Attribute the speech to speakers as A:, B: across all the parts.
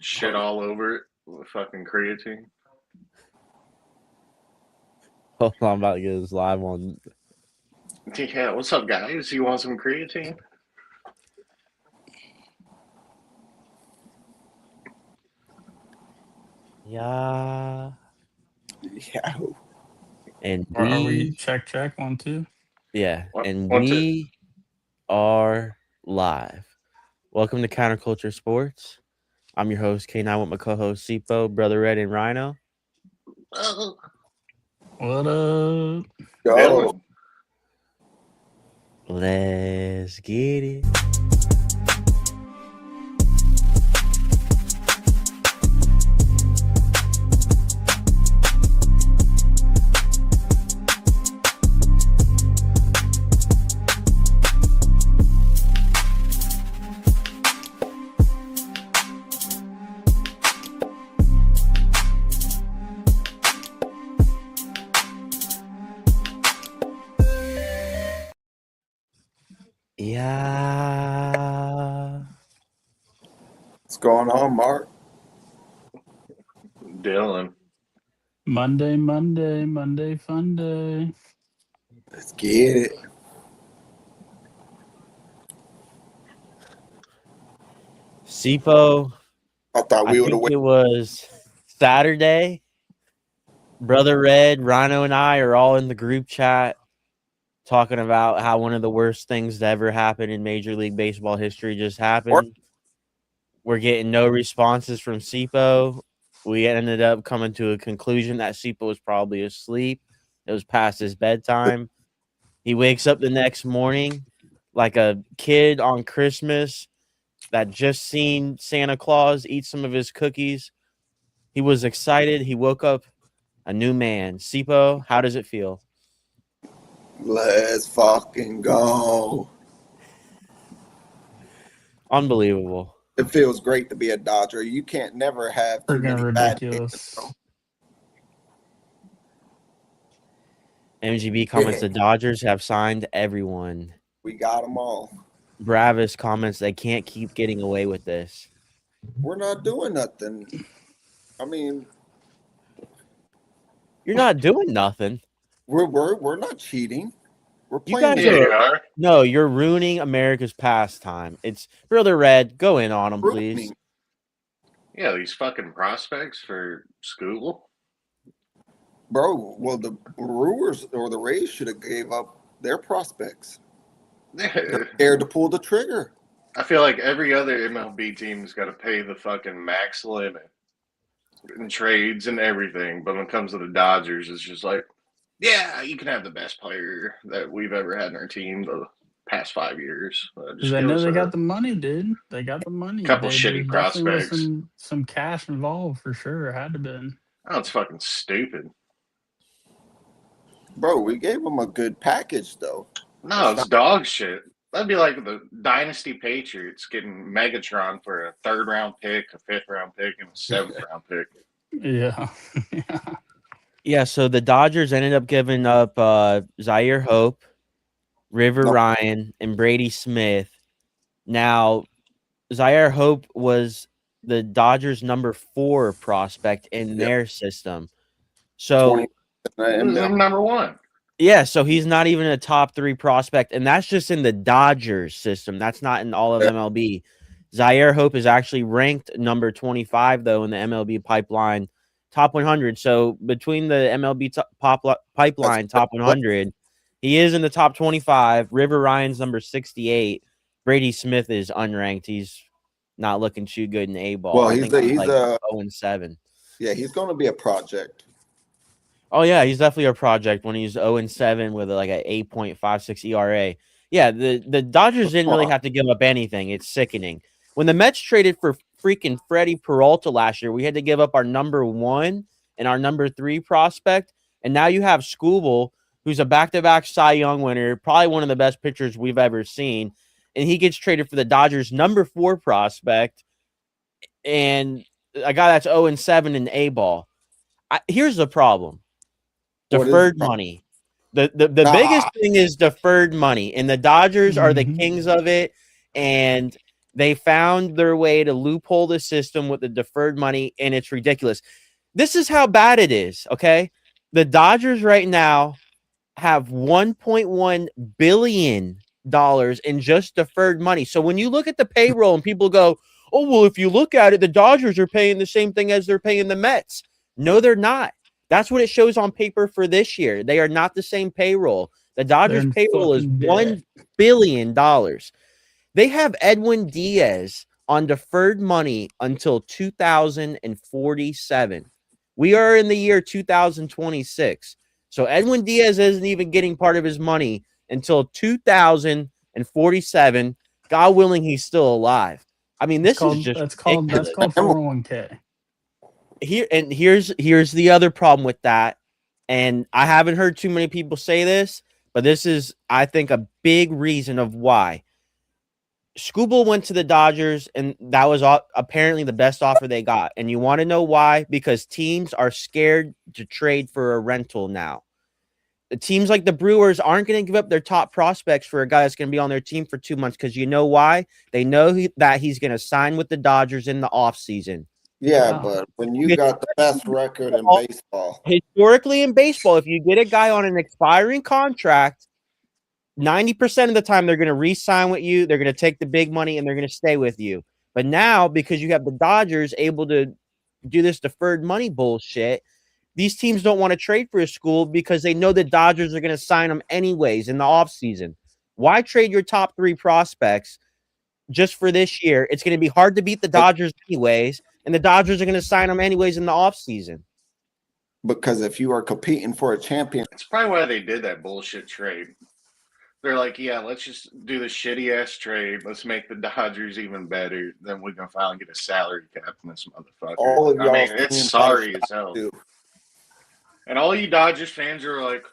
A: shit all over it with fucking creatine.
B: Hold on, I'm about to get this live on.
A: Yeah, what's up, guys? You want some creatine?
B: Yeah.
C: Yeah.
B: And
D: Are we
B: we,
D: check 1 2?
B: yeah, and
A: What's it?
B: we are live. Welcome to Counterculture Sports. I'm your host, K9, with my co-host, Sipo, Brother Red, and Rhino.
D: What up?
C: Go.
B: Let's get it. Yeah.
C: What's going on, Mark?
A: Dylan.
D: Monday fun day.
C: Let's get it.
B: Sipo,
C: I thought
B: I
C: we would have
B: think it
C: waited.
B: was Saturday. Brother Red, Rhino, and I are all in the group chat talking about how one of the worst things to ever happen in Major League Baseball history just happened. We're getting no responses from Sipo. We ended up coming to a conclusion that Sipo was probably asleep. It was past his bedtime. He wakes up the next morning like a kid on Christmas that just seen Santa Claus eat some of his cookies. He was excited. He woke up a new man. Sipo, how does it feel?
C: Let's fucking go.
B: Unbelievable.
C: It feels great to be a Dodger. You can't never have too many
D: Freaking
C: bad
D: ridiculous.
C: games,
B: MGB comments the Dodgers have signed everyone.
C: We got them all.
B: Bravis comments they can't keep getting away with this.
C: We're not doing nothing. I mean,
B: You're not doing nothing.
C: we're not cheating. We're
B: You
C: playing.
B: guys
A: Yeah,
B: are.
A: you are.
B: No, you're ruining America's pastime. It's Brother Red. Go in on him, please.
C: Ruining.
A: Yeah, these fucking prospects for Skubal.
C: Bro, well, the Brewers or the Rays should have gave up their prospects. They're scared to pull the trigger.
A: I feel like every other MLB team's got to pay the fucking max limit in trades and everything. But when it comes to the Dodgers, it's just like, yeah, you can have the best player that we've ever had in our team the past 5 years.
D: Because I know they got the money, dude. They got the money.
A: Couple
D: There
A: shitty
D: definitely was
A: prospects.
D: some cash involved for sure. Had to been.
A: Oh, it's fucking stupid.
C: Bro, we gave them a good package, though.
A: No, it's dog shit. That'd be like the Dynasty Patriots getting Megatron for a 3rd-round pick, a 5th-round pick, and a 7th-round pick.
D: Yeah.
B: Yeah, so the Dodgers ended up giving up Zaire Hope, River Ryan, and Brady Smith. Now, Zaire Hope was the Dodgers' number 4 prospect in their system. So,
A: number 1.
B: Yeah, so he's not even a top 3 prospect, and that's just in the Dodgers system. That's not in all of MLB. Zaire Hope is actually ranked number 25, though, in the MLB pipeline, top 100. So between the MLB pipeline top 100, he is in the top 25. River Ryan's number 68. Brady Smith is unranked. He's not looking too good in A-ball.
C: Well, he's like
B: 0-7.
C: Yeah, he's going to be a project.
B: Oh, yeah, he's definitely a project when he's 0-7 with like an 8.56 ERA. Yeah, the Dodgers didn't really have to give up anything. It's sickening. When the Mets traded for freaking Freddie Peralta last year, we had to give up our number 1 and our number 3 prospect. And now you have Skubal, who's a back-to-back Cy Young winner, probably one of the best pitchers we've ever seen. And he gets traded for the Dodgers' number 4 prospect and a guy that's 0-7 in A-ball. Here's the problem. Deferred money. The biggest thing is deferred money, and the Dodgers are the kings of it. And They found their way to loophole the system with the deferred money, and it's ridiculous. This is how bad it is, okay? The Dodgers right now have $1.1 billion in just deferred money. So when you look at the payroll and people go, oh, well, if you look at it, the Dodgers are paying the same thing as they're paying the Mets. No, they're not. That's what it shows on paper for this year. They are not the same payroll. The Dodgers payroll is $1 billion. They have Edwin Diaz on deferred money until 2047. We are in the year 2026. So Edwin Diaz isn't even getting part of his money until 2047. God willing, he's still alive. I mean, this is just
D: that's called 401k.
B: Here's the other problem with that. And I haven't heard too many people say this, but this is, I think, a big reason of why. Skubal went to the Dodgers, and that was apparently the best offer they got. And you want to know why? Because teams are scared to trade for a rental now. The teams like the Brewers aren't going to give up their top prospects for a guy that's going to be on their team for 2 months, because you know why? They know that he's going to sign with the Dodgers in the offseason.
C: Yeah, but when you got the best record in baseball.
B: Historically in baseball, if you get a guy on an expiring contract, 90% of the time they're going to re-sign with you, they're going to take the big money, and they're going to stay with you. But now, because you have the Dodgers able to do this deferred money bullshit, these teams don't want to trade for a school because they know the Dodgers are going to sign them anyways in the offseason. Why trade your top 3 prospects just for this year? It's going to be hard to beat the Dodgers anyways, and the Dodgers are going to sign them anyways in the offseason.
C: Because if you are competing for a champion.
A: That's probably why they did that bullshit trade. They're like, yeah, let's just do the shitty-ass trade. Let's make the Dodgers even better. Then we can finally get a salary cap from this motherfucker. I mean, it's sorry as hell. And all you Dodgers fans are like,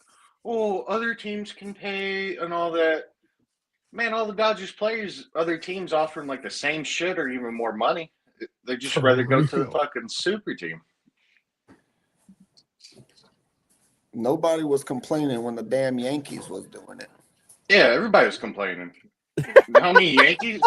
A: oh, other teams can pay and all that. Man, all the Dodgers players, other teams offering like the same shit or even more money. They just rather go to the fucking super team.
C: Nobody was complaining when the damn Yankees was doing it.
A: Yeah, everybody was complaining. How many Yankees?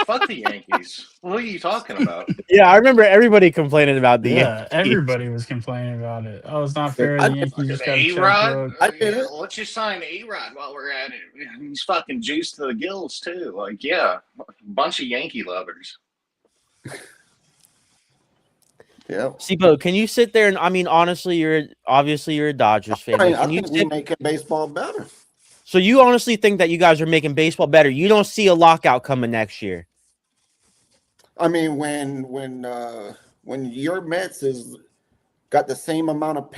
A: Fuck the Yankees. What are you talking about?
B: Yeah, I remember everybody complaining about the Yankees.
D: Everybody was complaining about it. Oh, it's not fair. The Yankees just got
A: A-Rod. Let's just sign A-Rod while we're at it. He's fucking juiced to the gills too. Like, yeah, a bunch of Yankee lovers.
C: Yeah.
B: Sipo, can you sit there and, I mean, honestly, you're a Dodgers fan.
C: I think we're making baseball better.
B: So you honestly think that you guys are making baseball better? You don't see a lockout coming next year?
C: I mean, when your Mets is got the same amount of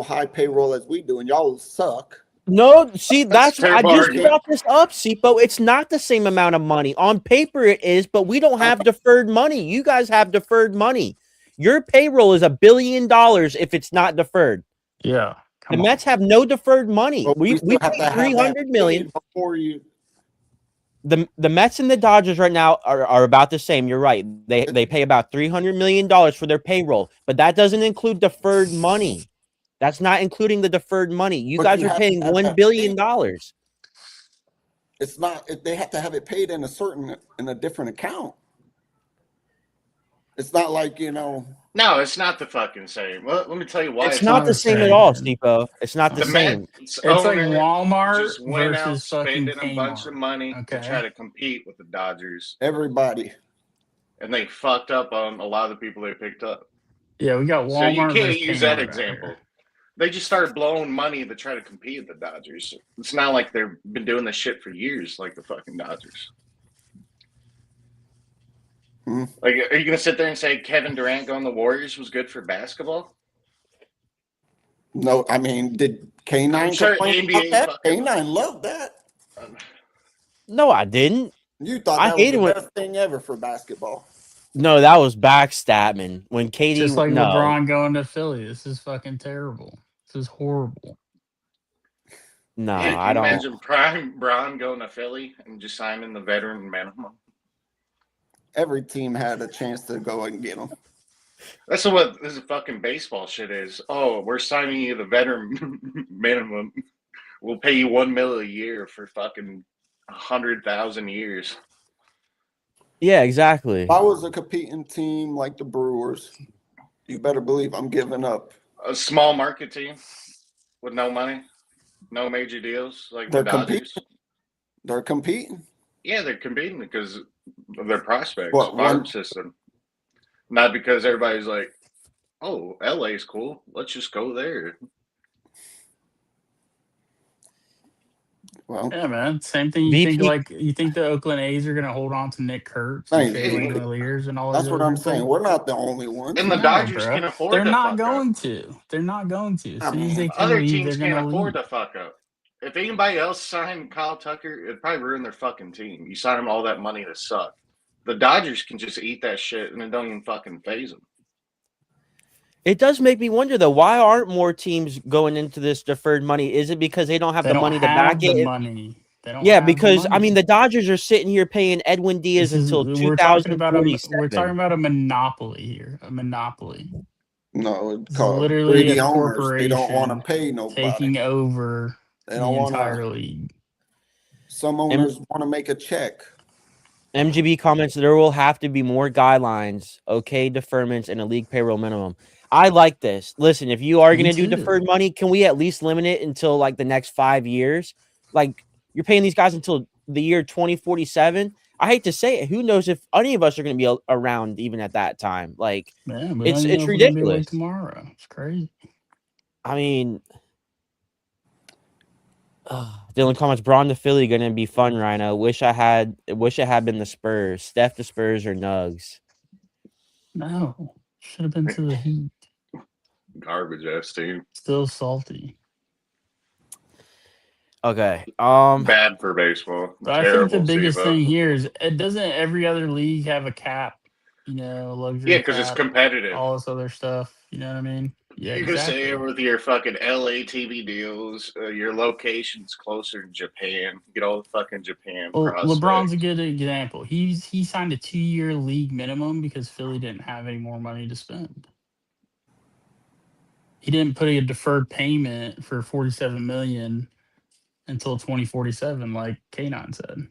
C: high payroll as we do, and y'all suck.
B: No, see, that's I just brought this up, Sipo. It's not the same amount of money. On paper it is, but we don't have deferred money. You guys have deferred money. Your payroll is $1 billion if it's not deferred.
D: Yeah.
B: The Mets have no deferred money.
C: Well,
B: we pay $300 million
C: before you.
B: The Mets and the Dodgers right now are about the same. You're right. They pay about $300 million for their payroll, but that doesn't include deferred money. That's not including the deferred money. You guys are paying $1 billion.
C: It's not. They have to have it paid in a different account. It's not like,
A: No, it's not the fucking same. Well, let me tell you why.
B: It's not the same at all, Stipo. It's not the same.
A: It's
D: like Walmart
A: just went out
D: versus
A: spending
D: fucking
A: a bunch of money
D: Okay.
A: to try to compete with the Dodgers.
C: everybody.
A: And they fucked up on a lot of the people they picked up.
D: Yeah, we got Walmart.
A: So you can't
D: versus
A: use that
D: Kmart out
A: example.
D: here.
A: They just started blowing money to try to compete with the Dodgers. It's not like they've been doing this shit for years like the fucking Dodgers. Like, are you going to sit there and say Kevin Durant going to the Warriors was good for basketball?
C: No, I mean, did K9 complain about that? K9 loved that.
B: No, I didn't.
C: You thought that was the best thing ever for basketball.
B: No, that was backstabbing. When KD
D: Just like LeBron going to Philly. This is fucking terrible. This is horrible.
B: No,
A: Yeah,
B: I don't.
A: Imagine Prime Bron going to Philly and just signing the veteran minimum.
C: Every team had a chance to go and get them.
A: That's what this fucking baseball shit is. Oh, we're signing you the veteran minimum. We'll pay you $1 million a year for fucking 100,000 years.
B: Yeah, exactly.
C: If I was a competing team like the Brewers, you better believe I'm giving up.
A: A small market team with no money, no major deals like the
C: They're competing.
A: Dodgers.
C: They're competing.
A: Yeah, they're competing because of their prospects,
C: But
A: farm
C: one,
A: system. Not because everybody's like, oh, LA's cool. Let's just go there.
C: well,
D: Yeah, man. Same thing. You think the Oakland A's are gonna hold on to Nick Kurtz and
C: thank
D: Shea
C: you.
D: Langeliers and all these
C: That's what
D: other
C: I'm
D: people?
C: saying. We're not the only ones.
A: And the
D: No,
A: Dodgers
D: bro.
A: can afford
D: They're
A: to
D: not
A: fuck up.
D: going to. They're not going to. As
C: I
D: soon as they
C: mean,
D: can
A: Other
D: leave,
A: teams
D: they're
A: can't
D: gonna
A: afford
D: leave.
A: to fuck up. If anybody else signed Kyle Tucker, it'd probably ruin their fucking team. You sign them all that money to suck. The Dodgers can just eat that shit and it don't even fucking phase them.
B: It does make me wonder though, why aren't more teams going into this deferred money? Is it because they don't have
D: They
B: the
D: don't
B: money to back
D: have the
B: it?
D: money. They don't
B: Yeah,
D: have the
B: because I
D: money.
B: mean the Dodgers are sitting here paying Edwin Diaz until
D: We're talking about a
B: 2047.
D: monopoly here. A monopoly.
C: no, it's
D: This is
C: called
D: literally a
C: greedy owners. They don't want to
D: corporation
C: pay nobody.
D: taking over
C: They
D: the
C: don't want
D: entire
C: to.
D: league.
C: Some owners want to make a check.
B: MGB comments there will have to be more guidelines, okay, deferments, and a league payroll minimum. I like this. Listen, if you are
D: Me
B: going to do
D: too.
B: deferred money, can we at least limit it until like the next 5 years? Like you're paying these guys until the year 2047. I hate to say it. Who knows if any of us are going to be around even at that time? Like
D: Man, we don't even know
B: it's
D: if we're gonna be awake
B: ridiculous.
D: tomorrow. It's crazy.
B: I mean, Dylan comments, Braun to Philly going to be fun, Rhino. Wish it had been the Spurs. Steph to Spurs or Nugs.
D: No. Should have been to the Heat.
A: Garbage ass team.
D: Still salty.
B: Okay.
A: Bad for baseball.
D: But I think the
A: Terrible
D: biggest
A: SIVA.
D: thing here is doesn't every other league have a cap? You know, luxury
A: Yeah, because it's
D: cap,
A: competitive.
D: all this other stuff. You know what I mean? Yeah,
A: You can
D: exactly.
A: say with your fucking LA TV deals, your location's closer to Japan. Get all the fucking Japan
D: Well,
A: prospects.
D: LeBron's a good example. He signed a 2-year league minimum because Philly didn't have any more money to spend. He didn't put a deferred payment for $47 million until 2047, like K9 said,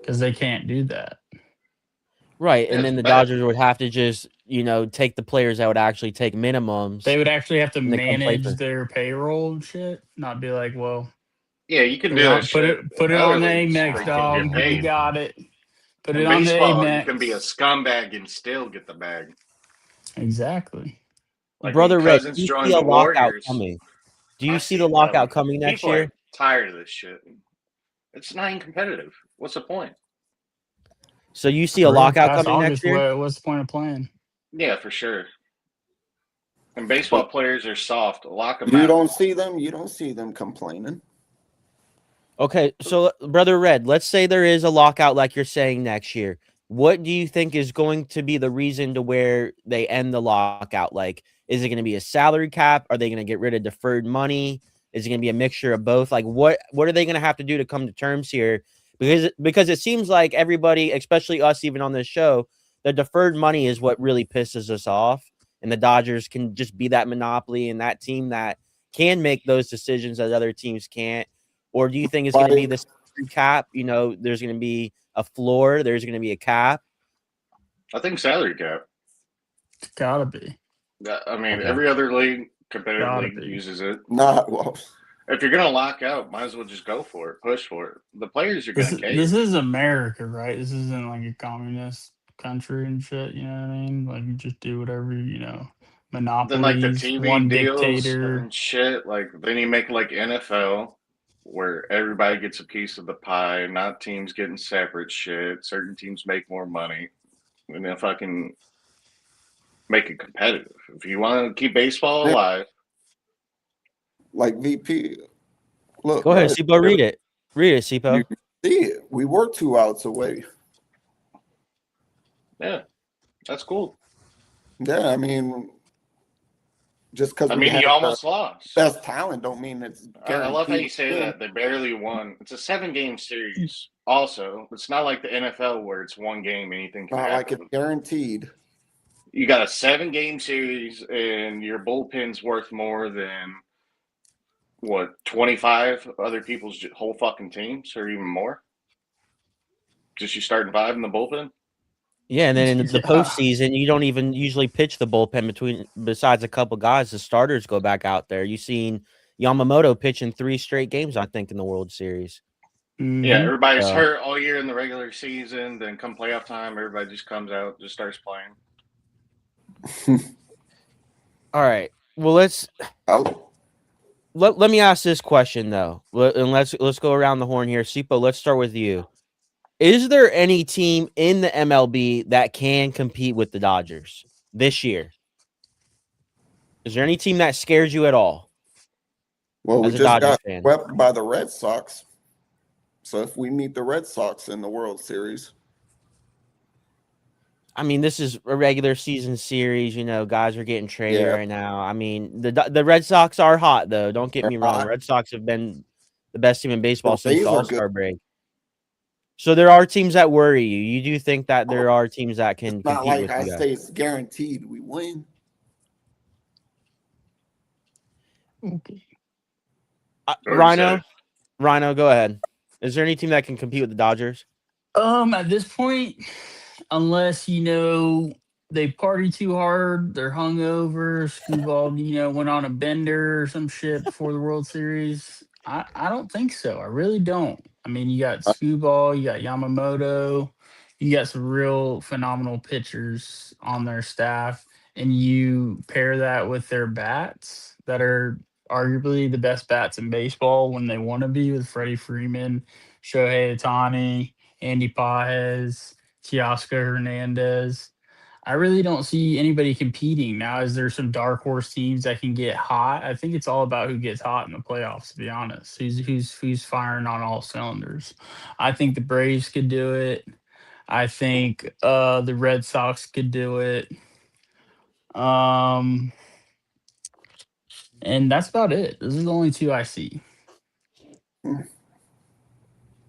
D: because they can't do that.
B: Right, and
A: It's
B: then the
A: bad.
B: Dodgers would have to just, take the players that would actually take minimums.
D: They would actually have to
B: And they come play
D: manage
B: for-
D: their payroll and shit, not be like, well,
A: Yeah, you can
D: put
A: do
D: it
A: that
D: on,
A: shit.
D: put
A: in
D: it
A: other
D: on the
A: leagues where
D: Amex,
A: you can
D: dog.
A: get
D: You
A: paid.
D: got it. Put
A: In
D: it on the
A: baseball,
D: Amex.
A: you can be a scumbag and still get the bag.
D: Exactly.
A: Like
B: Brother
A: when
B: Red,
A: Cousins
B: do you
A: joined
B: see a
A: the
B: lockout
A: Warriors,
B: coming? Do
A: I
B: you see
A: see
B: the
A: it
B: lockout
A: coming.
B: coming next
A: People
B: year?
A: are tired of this shit. It's not even competitive. What's the point?
B: So you see a
D: For real,
B: lockout
D: past
B: coming next
D: August,
B: year?
D: what's the point of playing?
A: Yeah, for sure. And baseball players are soft. Lock them
C: You
A: out.
C: don't see them. You don't see them complaining.
B: Okay, so Brother Red, let's say there is a lockout like you're saying next year. What do you think is going to be the reason to where they end the lockout? Like, is it going to be a salary cap? Are they going to get rid of deferred money? Is it going to be a mixture of both? Like, what are they going to have to do to come to terms here? Because it seems like everybody, especially us, even on this show, the deferred money is what really pisses us off, and the Dodgers can just be that monopoly and that team that can make those decisions that other teams can't. Or do you think it's going to be this cap? There's going to be a floor. There's going to be a cap.
A: I think salary cap.
D: It's gotta be.
A: I mean,
B: Okay.
A: every other league, competitive
D: Gotta
A: league,
D: be.
A: uses it.
C: Not well.
A: If you're gonna lock out, might as well just go for it, push for it. The players are gonna cave.
D: This is America, right? This isn't like a communist country and shit. You know what I mean? Like you just do whatever, monopolies.
A: Then like the TV
D: one
A: deals
D: dictator.
A: and shit. Like then you make like NFL, where everybody gets a piece of the pie, not teams getting separate shit. Certain teams make more money, and then fucking make it competitive. If you want to keep baseball alive,
C: Like VP. Look,
B: Go ahead,
C: bro,
B: Sipo. Read it. Read it, Sipo.
C: you see it. We were 2 outs away.
A: yeah, that's cool.
C: Yeah, I mean, just because
A: I
C: we
A: mean,
C: had
A: you
C: the
A: almost lost.
C: best talent don't mean it's
A: I love how you
C: guaranteed.
A: say that. They barely won. It's a 7-game series. Also, it's not like the NFL where it's one game, anything can
C: Not like
A: happen.
C: it's guaranteed.
A: You got a 7-game series, and your bullpen's worth more than 25 other people's whole fucking teams, or even more. Just you starting 5 in the bullpen.
B: Yeah, and then in the
D: Yeah.
B: postseason, you don't even usually pitch the bullpen besides a couple guys. The starters go back out there. You've seen Yamamoto pitching 3 straight games, I think, in the World Series.
A: Yeah, everybody's
B: So-
A: hurt all year in the regular season. Then come playoff time, everybody just comes out, just starts playing.
B: All right. Well, let me ask this question though, and let's go around the horn here. Sipo, let's start with you. Is there any team in the MLB that can compete with the Dodgers this year? Is there any team that scares you at all?
C: Well, we
B: As a
C: just
B: Dodgers
C: got
B: fan.
C: swept by the Red Sox. So if we meet the Red Sox in the World Series,
B: I mean, this is a regular season series. You know, guys are getting traded right now. I mean, the Red Sox are hot, though. Don't get me wrong. Red Sox have been the best team in baseball since the All-Star break. So there are teams that worry you. You do think that there are teams that can
C: it's not
B: compete
C: like
B: with
C: I
B: you guys.
C: say it's guaranteed we win.
D: Okay.
B: Rhino, go ahead. Is there any team that can compete with the Dodgers?
D: At this point, unless they party too hard, they're hungover, Skubal, went on a bender or some shit before the World Series. I don't think so. I really don't. I mean, you got Skubal, you got Yamamoto, you got some real phenomenal pitchers on their staff, and you pair that with their bats that are arguably the best bats in baseball when they want to be, with Freddie Freeman, Shohei Ohtani, Andy Pages, Teoscar Hernandez. I really don't see anybody competing now. Is there some dark horse teams that can get hot? I think it's all about who gets hot in the playoffs, to be honest. Who's firing on all cylinders. I think the Braves could do it. I think the Red Sox could do it. And that's about it. Those are the only two I see.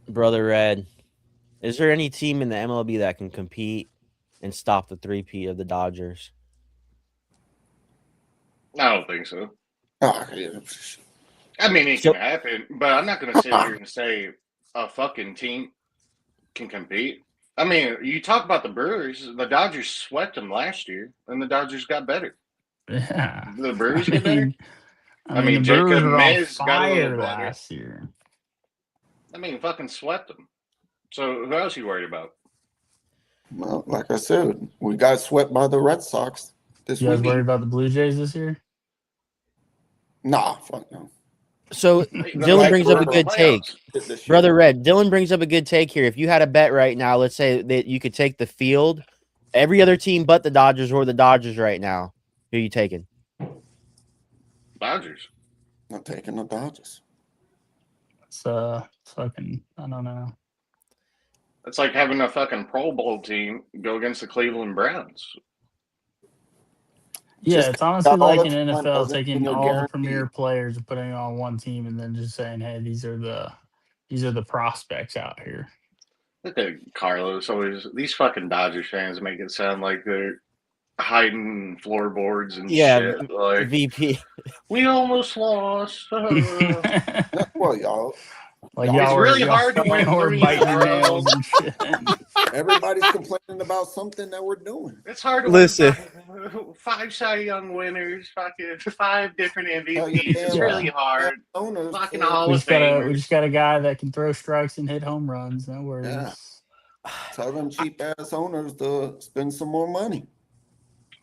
B: Brother Red, is there any team in the MLB that can compete and stop the three-peat of the Dodgers?
A: I don't think so.
C: Oh, yeah.
A: I mean, it can happen, but I'm not going to sit here and say a fucking team can compete. I mean, you talk about the Brewers. The Dodgers swept them last year, and the Dodgers got better.
D: Yeah.
A: The Brewers get better?
D: I mean, the
A: Jacob
D: Brewers were on
A: Miz got a little
D: fire
A: better.
D: last year.
A: I mean, fucking swept them. So who else are you worried about?
C: Well, like I said, we got swept by the Red Sox this
D: You guys
C: week.
D: worried about the Blue Jays this year?
C: Nah, fuck no.
B: So Dylan brings up a good take. Brother Red, Dylan brings up a good take here. If you had a bet right now, let's say that you could take the field, every other team but the Dodgers or the Dodgers right now, who are you taking?
A: Dodgers.
C: I'm taking the Dodgers.
D: It's fucking, I don't know.
A: It's like having a fucking Pro Bowl team go against the Cleveland Browns.
D: Yeah, it's honestly like an NFL taking all the premier players and putting it on one team and then just saying, "Hey, these are the prospects out here."
A: Look at Carlos. Always these fucking Dodgers fans make it sound like they're hiding floorboards and shit. Like
B: VP.
A: We almost lost.
C: Well, y'all.
D: Like
A: it's really hard to win 3
D: biting your nails and shit.
C: Everybody's complaining about something that we're doing.
A: It's hard to
B: listen.
A: Win 5 Cy Young winners, fucking 5 different MVPs. It's really hard. Fucking
D: we just got a guy that can throw strikes and hit home runs. No worries.
C: Yeah. Tell them cheap ass owners to spend some more money.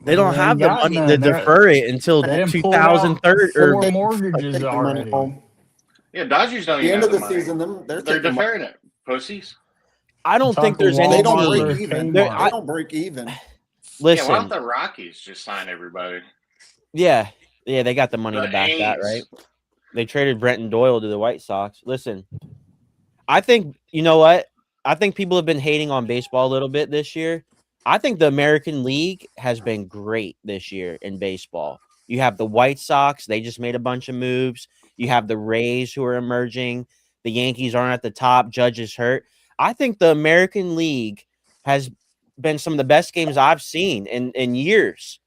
B: They don't have the money to defer it until 2030
D: or mortgages already.
A: Yeah, Dodgers don't even
C: end
A: have
C: of the
A: money.
C: season.
A: They're deferring it, pussies.
B: I don't think there's any.
C: They don't break even. They don't break even.
B: Listen,
A: why don't the Rockies just sign everybody?
B: Yeah, they got the money to back that, right? They traded Brenton Doyle to the White Sox. Listen, I think you know what? I think people have been hating on baseball a little bit this year. I think the American League has been great this year in baseball. You have the White Sox; they just made a bunch of moves. You have the Rays who are emerging. The Yankees aren't at the top. Judge is hurt. I think the American League has been some of the best games I've seen in years.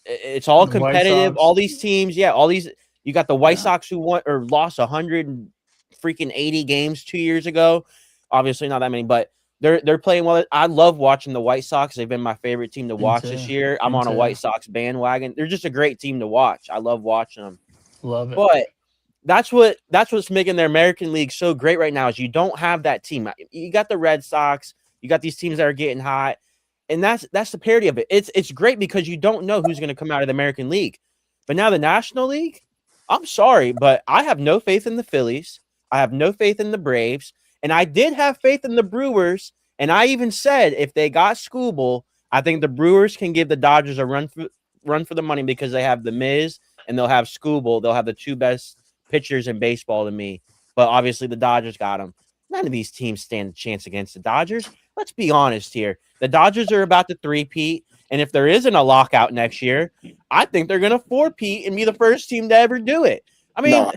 B: It's all competitive. All these teams, all these. You got the White Sox who won or lost 180 games 2 years ago. Obviously not that many, but They're playing well. I love watching the White Sox. They've been my favorite team to
D: Me
B: watch
D: too.
B: this year. I'm
D: Me
B: on a
D: too.
B: White Sox bandwagon. They're just a great team to watch. I love watching them.
D: Love it.
B: But that's what's making the American League so great right now is you don't have that team. You got the Red Sox, you got these teams that are getting hot, and that's the parity of it. It's great because you don't know who's going to come out of the American League. But now the National League, I'm sorry, but I have no faith in the Phillies. I have no faith in the Braves, and I did have faith in the Brewers, and I even said if they got Skubal, I think the Brewers can give the Dodgers a run for the money because they have the Miz and they'll have Skubal. They'll have the two best pitchers in baseball to me. But obviously the Dodgers got them. None of these teams stand a chance against the Dodgers. Let's be honest here. The Dodgers are about to three-peat, and if there isn't a lockout next year, I think they're going to four-peat and be the first team to ever do it. I mean,
C: No,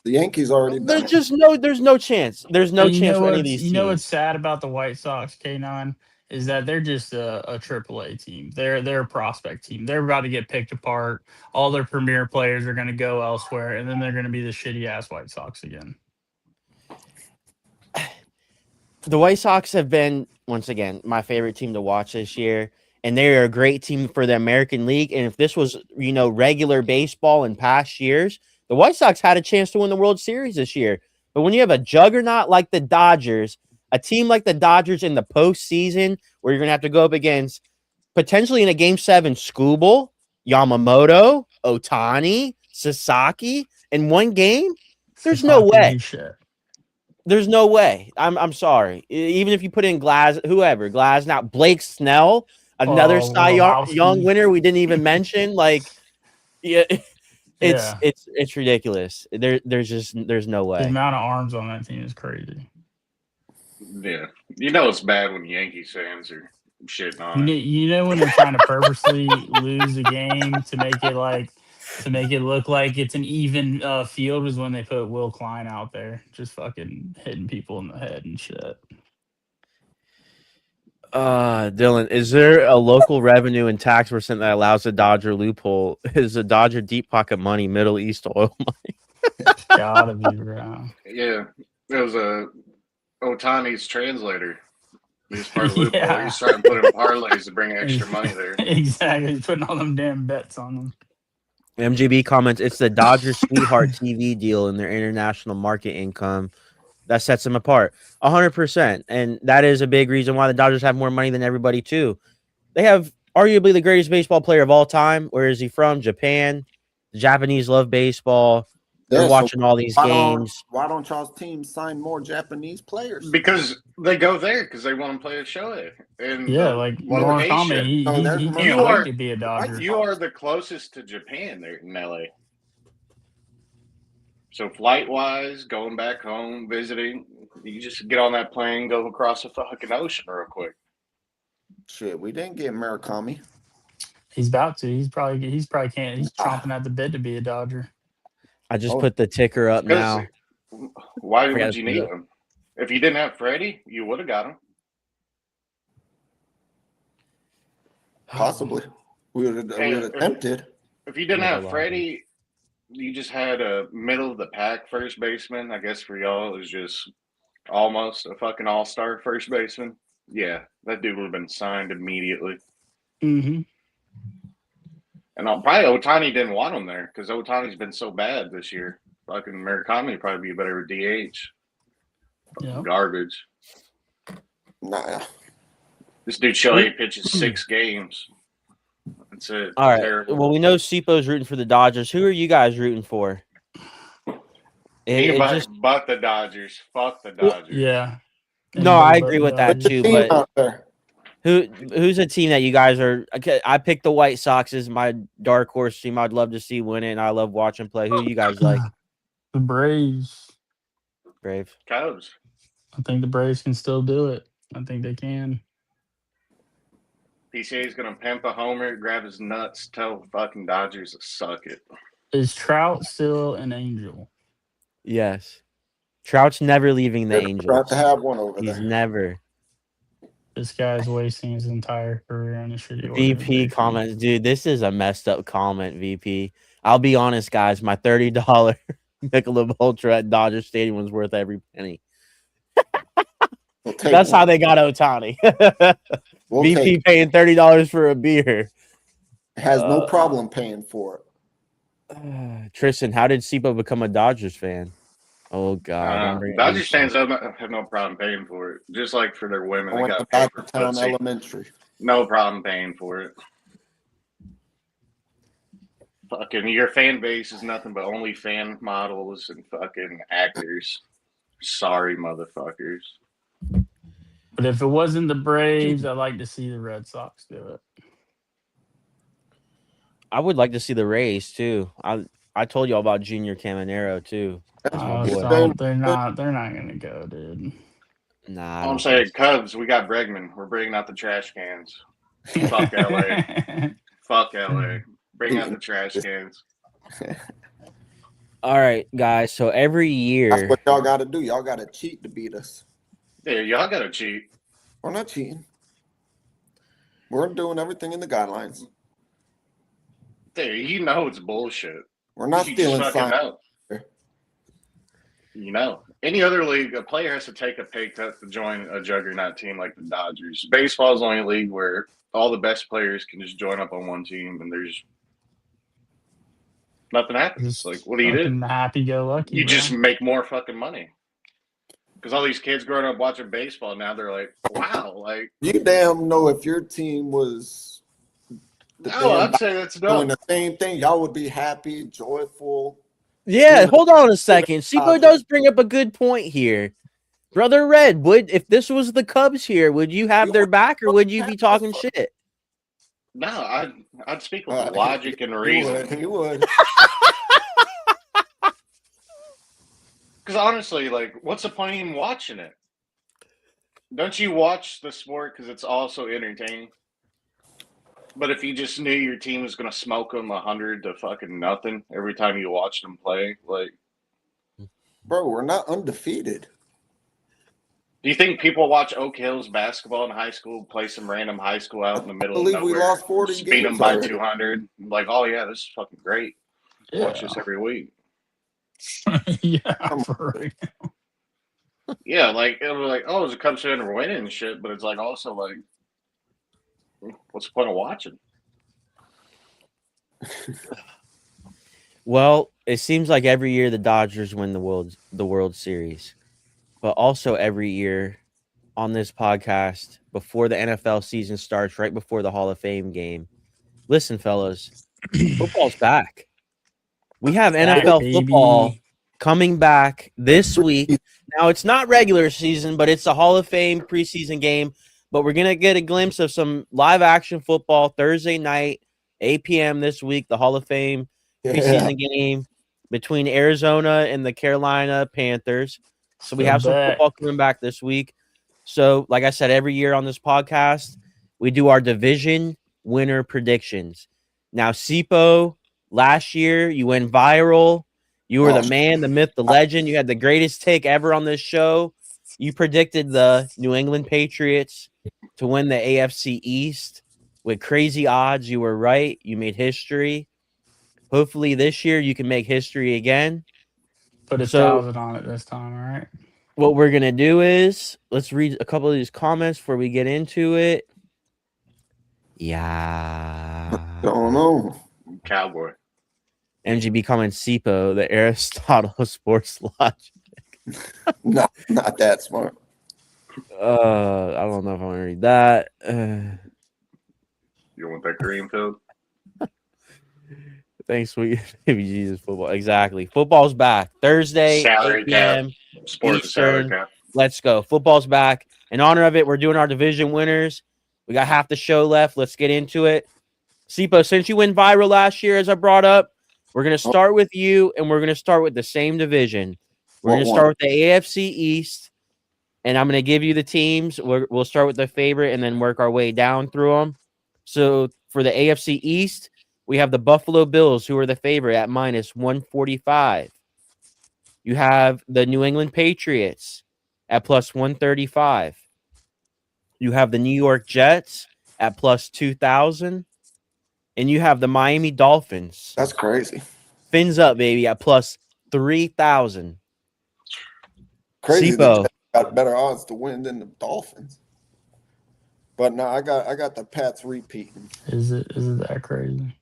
C: the Yankees already done it.
B: there's no chance. There's no chance for any of these teams.
D: You know what's sad about the White Sox, K9, is that they're just a AAA team. They're a prospect team. They're about to get picked apart. All their premier players are going to go elsewhere, and then they're going to be the shitty ass White Sox again.
B: The White Sox have been, once again, my favorite team to watch this year, and they are a great team for the American League. And if this was, regular baseball in past years, the White Sox had a chance to win the World Series this year. But when you have a juggernaut like the Dodgers, a team like the Dodgers in the postseason, where you're going to have to go up against potentially in a Game 7, Skubal, Yamamoto, Ohtani, Sasaki in one game, there's no way. There's no way. I'm sorry. Even if you put in Glasnow, Blake Snell, another Cy Young winner we didn't even mention. It's ridiculous. There's no way.
D: The amount of arms on that team is crazy.
A: Yeah, it's bad when Yankees fans are shitting on it.
D: You know when they're trying to purposely lose a game to make it look like it's an even field was when they put Will Klein out there just fucking hitting people in the head and shit.
B: Dylan, is there a local revenue and tax percent that allows the Dodger loophole? Is the Dodger deep pocket money Middle East oil money?
D: Gotta be, bro.
A: Yeah, it was Ohtani's translator. He's part of the loophole.
D: Yeah.
A: He's trying to put in parlays to bring extra money there.
D: Exactly, putting all them damn bets on them.
B: MGB comments, it's the Dodgers sweetheart TV deal and their international market income that sets them apart 100%. And that is a big reason why the Dodgers have more money than everybody too. They have arguably the greatest baseball player of all time. Where is he from? Japan. The Japanese love baseball. They're watching all these games.
C: Why don't y'all's team sign more Japanese players?
A: Because they go there because they want to play a show. And
D: like Murakami, he to be a Dodger.
A: You are the closest to Japan there in LA. So flight-wise, going back home, visiting, you just get on that plane, go across the fucking ocean real quick.
C: Shit, we didn't get Murakami.
D: He's about to. He's probably can't. He's chomping at the bit to be a Dodger.
B: I just put the ticker up now.
A: Why would you need him? If you didn't have Freddie, you would have got him.
C: Possibly. We would have attempted.
A: If you didn't have Freddie, you just had a middle of the pack first baseman. I guess for y'all, it was just almost a fucking all-star first baseman. Yeah, that dude would have been signed immediately.
D: Mm-hmm.
A: And probably Ohtani didn't want him there because Ohtani's been so bad this year. Fucking Murakami would probably be a better DH.
D: Yeah.
A: Garbage.
C: Nah.
A: This dude Shelley pitches 6 games. That's it.
B: All right.
A: Terrible.
B: Well, we know Sipo's rooting for the Dodgers. Who are you guys rooting for?
A: But the Dodgers. Fuck the Dodgers.
D: Yeah.
B: No, I agree with that too. But who's a team that you guys are? I picked the White Sox as my dark horse team. I'd love to see win it, and I love watching play. Who you guys like?
D: The Braves.
A: Cubs.
D: I think the Braves can still do it. I think they can.
A: PCA's going to pimp a homer, grab his nuts, tell the fucking Dodgers to suck it.
D: Is Trout still an Angel?
B: Yes. Trout's never leaving the Angels.
C: About to have one over there.
B: He's never.
D: This guy's wasting his entire career on a shitty
B: VP comments, dude. This is a messed up comment, VP. I'll be honest, guys. My $30 Michelob Ultra at Dodger Stadium was worth every penny. That's how they got Otani. VP paying $30 for a beer.
C: Has no problem paying for
B: it. Tristan, how did Sipo become a Dodgers fan? Oh God!
A: Dodgers fans have no problem paying for it. Just like for their women,
C: I
A: they
C: went
A: got
C: to
A: to pay for
C: Town
A: pussy.
C: Elementary.
A: No problem paying for it. Fucking your fan base is nothing but only fan models and fucking actors. Sorry, motherfuckers.
D: But if it wasn't the Braves, I'd like to see the Red Sox do it.
B: I would like to see the Rays too. I told y'all about Junior Caminero too.
D: They're not gonna go, dude.
B: Nah,
A: I'm saying Cubs. We got Bregman. We're bringing out the trash cans. Fuck LA. Fuck LA. Bring out the trash cans.
B: All right, guys. So every year,
C: that's what y'all got to do. Y'all got to cheat to beat us.
A: Yeah, y'all got to cheat.
C: We're not cheating. We're doing everything in the guidelines.
A: Dude, you know it's bullshit.
C: We're not stealing signs.
A: You know, any other league, a player has to take a pay cut to join a juggernaut team like the Dodgers. Baseball is the only league where all the best players can just join up on one team, and there's nothing happens. Like, what do you do?
D: Happy-go-lucky.
A: You just make more fucking money. Because all these kids growing up watching baseball now, they're like, "Wow!" Like,
C: you damn know if your team was.
A: I'd say that's
C: doing the same thing. Y'all would be happy, joyful.
B: Yeah, hold on a second. Sipo does bring up a good point here. Brother Red, if this was the Cubs here, would you have their back or would you be talking shit?
A: No, I'd speak with logic and reason.
C: You would.
A: Because honestly, like, what's the point in watching it? Don't you watch the sport because it's also entertaining? But if you just knew your team was going to smoke them 100 to fucking nothing every time you watched them play, like,
C: bro, we're not undefeated.
A: Do you think people watch Oak Hills basketball in high school, play some random high school out in the middle of nowhere?
C: We lost 40
A: beat
C: games
A: them by
C: already.
A: 200. Like, oh yeah, this is fucking great.
D: Yeah.
A: Watch this every week.
D: Yeah, for real.
A: Yeah, like it was like, oh, it's a Cubs fan, we're winning and shit, but it's like also like, what's the point of watching?
B: Well, it seems like every year the Dodgers win the World Series, but also every year on this podcast before the NFL season starts, right before the Hall of Fame game. Listen, fellas, football's back. We have NFL football coming back this week. Now, it's not regular season, but it's a Hall of Fame preseason game. But we're going to get a glimpse of some live action football Thursday night, 8 p.m. this week, the Hall of Fame preseason game between Arizona and the Carolina Panthers. So we have some football coming back this week. So, like I said, every year on this podcast, we do our division winner predictions. Now, Sipo, last year, you went viral. You were the man, the myth, the legend. You had the greatest take ever on this show. You predicted the New England Patriots to win the AFC East with crazy odds. You were right. You made history. Hopefully this year you can make history again.
D: Put 1,000 on it this time, all right?
B: What we're going to do is let's read a couple of these comments before we get into it. Yeah.
C: Don't know.
A: Cowboy.
B: MGB comments Sipo, the Aristotle Sports Logic.
C: No, not that smart.
B: I don't know if I want to read that.
A: You want that Greenfield?
B: Thanks, sweet baby Jesus. Football, exactly. Football's back Thursday,
A: Salary
B: 8 p.m.
A: Sports salary cap.
B: Let's go. Football's back. In honor of it, we're doing our division winners. We got half the show left. Let's get into it. Sipo, since you went viral last year, as I brought up, we're going to start with you, and we're going to start with the same division. We're going to start with the AFC East, and I'm going to give you the teams. We'll start with the favorite and then work our way down through them. So for the AFC East, we have the Buffalo Bills, who are the favorite at minus 145. You have the New England Patriots at plus 135. You have the New York Jets at plus 2,000. And you have the Miami Dolphins.
C: That's crazy.
B: Fins up, baby, at plus 3,000.
C: Crazy.
B: Sipo.
C: got better odds to win than the Dolphins. But no, I got the Pats repeating.
D: Is it that crazy?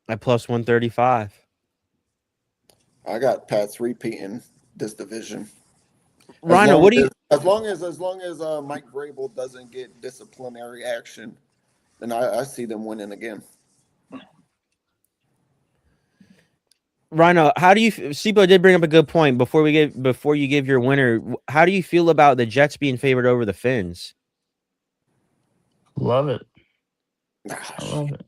B: At plus 135.
C: I got Pats repeating this division.
B: Rhino, what do you?
C: As long as Mike Vrabel doesn't get disciplinary action, then I see them winning again.
B: Rhino, how do you? Sipo did bring up a good point before you give your winner. How do you feel about the Jets being favored over the Finns?
D: Love it. I love it.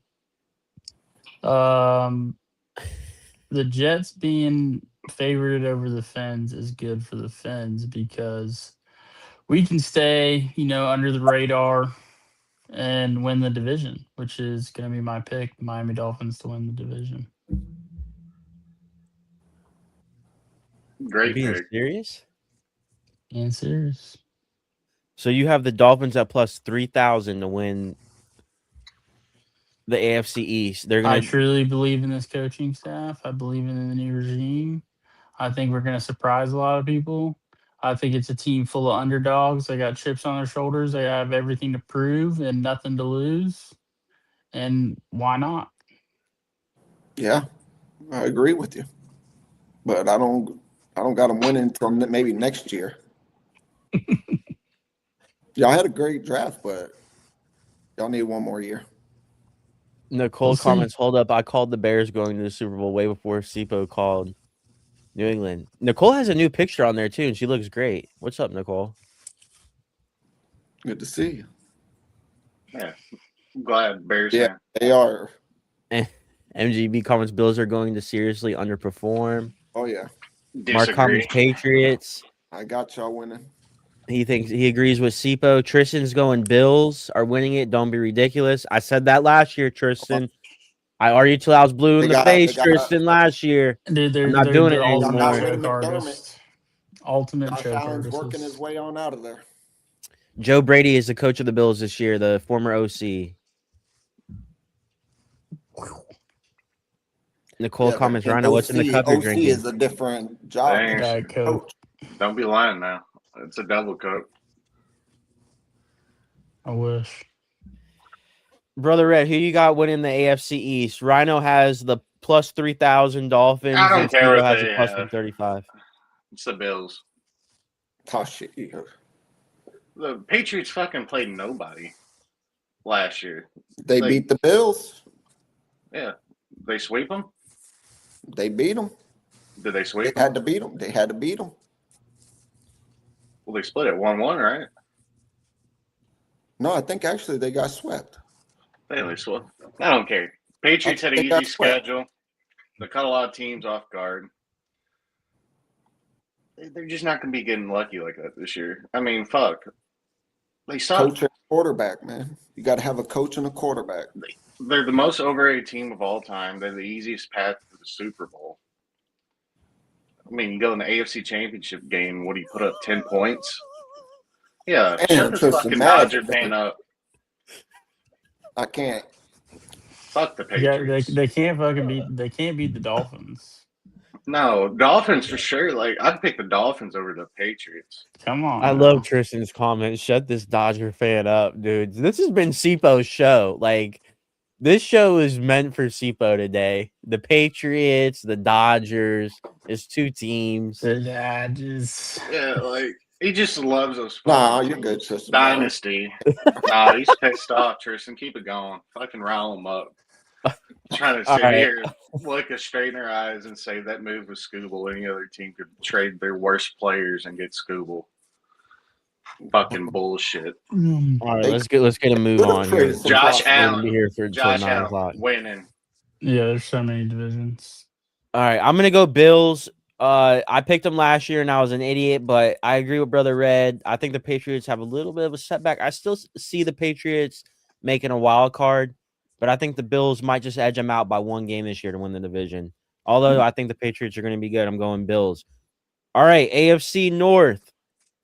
D: The Jets being favored over the Fins is good for the Fins because we can stay, under the radar and win the division, which is going to be my pick, Miami Dolphins to win the division.
A: Great
B: Being
A: pick.
B: serious?
D: And serious.
B: So you have the Dolphins at plus 3,000 to win the AFC East.
D: I truly believe in this coaching staff. I believe in the new regime. I think we're going to surprise a lot of people. I think it's a team full of underdogs. They got chips on their shoulders. They have everything to prove and nothing to lose. And why not?
C: Yeah, I agree with you. But I don't got them winning until maybe next year. Y'all had a great draft, but y'all need one more year.
B: Nicole comments, hold up. I called the Bears going to the Super Bowl way before Sipo called New England. Nicole has a new picture on there, too, and she looks great. What's up, Nicole?
C: Good to see you.
A: Yeah. I'm glad Bears.
C: Yeah, they are.
B: MGB comments, Bills are going to seriously underperform.
C: Oh, yeah.
B: Mark comments, Patriots.
C: I got y'all winning.
B: He agrees with Sipo. Tristan's going Bills are winning it. Don't be ridiculous. I said that last year, Tristan. I argued till I was blue in the face, Tristan, last year.
D: Dude,
B: I'm not doing it anymore.
D: Ultimate
C: Josh
D: choke
C: Allen's
D: artist.
C: working his way on out of there.
B: Joe Brady is the coach of the Bills this year, the former OC. Nicole comments, Rhino, what's in the cup you're drinking?
C: OC is a different job.
D: Coach.
A: Don't be lying now. It's a double cup.
D: I wish.
B: Brother Red, who you got winning the AFC East? Rhino has the plus 3,000 Dolphins.
A: I don't care what
B: has
A: they
B: a plus
A: have.
B: 135.
A: It's the Bills.
C: Oh, shit.
A: The Patriots fucking played nobody last year.
C: They beat the Bills.
A: Yeah. They sweep them?
C: They beat them.
A: Did they sweep
C: They had to beat them. They had to beat them.
A: Well, they split it 1-1, right?
C: No, I think actually they got swept.
A: They swept. I don't care. Patriots had an easy schedule. They caught a lot of teams off guard. They're just not going to be getting lucky like that this year. I mean, fuck. They suck.
C: Coach and quarterback, man. You got to have a coach and a quarterback.
A: They're the most overrated team of all time. They're the easiest path to the Super Bowl. I mean, you go in the AFC Championship game, what do you put up, 10 points? Yeah, shut this fucking Dodger fan up.
C: I can't.
A: Fuck the Patriots.
D: Yeah, they can't beat the Dolphins.
A: No, Dolphins for sure. Like, I'd pick the Dolphins over the Patriots.
D: Come on.
B: I love Tristan's comment. Shut this Dodger fan up, dude. This has been Sipo's show. Like, this show is meant for Sipo today. The Patriots, the Dodgers, it's two teams.
D: The Dodgers.
A: Yeah, like, he just loves those.
C: Nah, you're good, Tristan.
A: Dynasty. Nah, he's pissed off, Tristan. Keep it going. Fucking rile him up. Trying to sit here, look us straight in our eyes and say that move was Skubal. Any other team could trade their worst players and get Skubal. Fucking bullshit.
B: All right, let's get a move on here.
A: Josh Allen.
B: Be here for
A: Josh
B: 9 o'clock.
A: Allen winning.
D: Yeah, there's so many divisions.
B: All right, I'm gonna go Bills. I picked them last year and I was an idiot, but I agree with Brother Red. I think the Patriots have a little bit of a setback. I still see the Patriots making a wild card, but I think the Bills might just edge them out by one game this year to win the division. Although I think the Patriots are going to be good. I'm going Bills. All right, AFC North.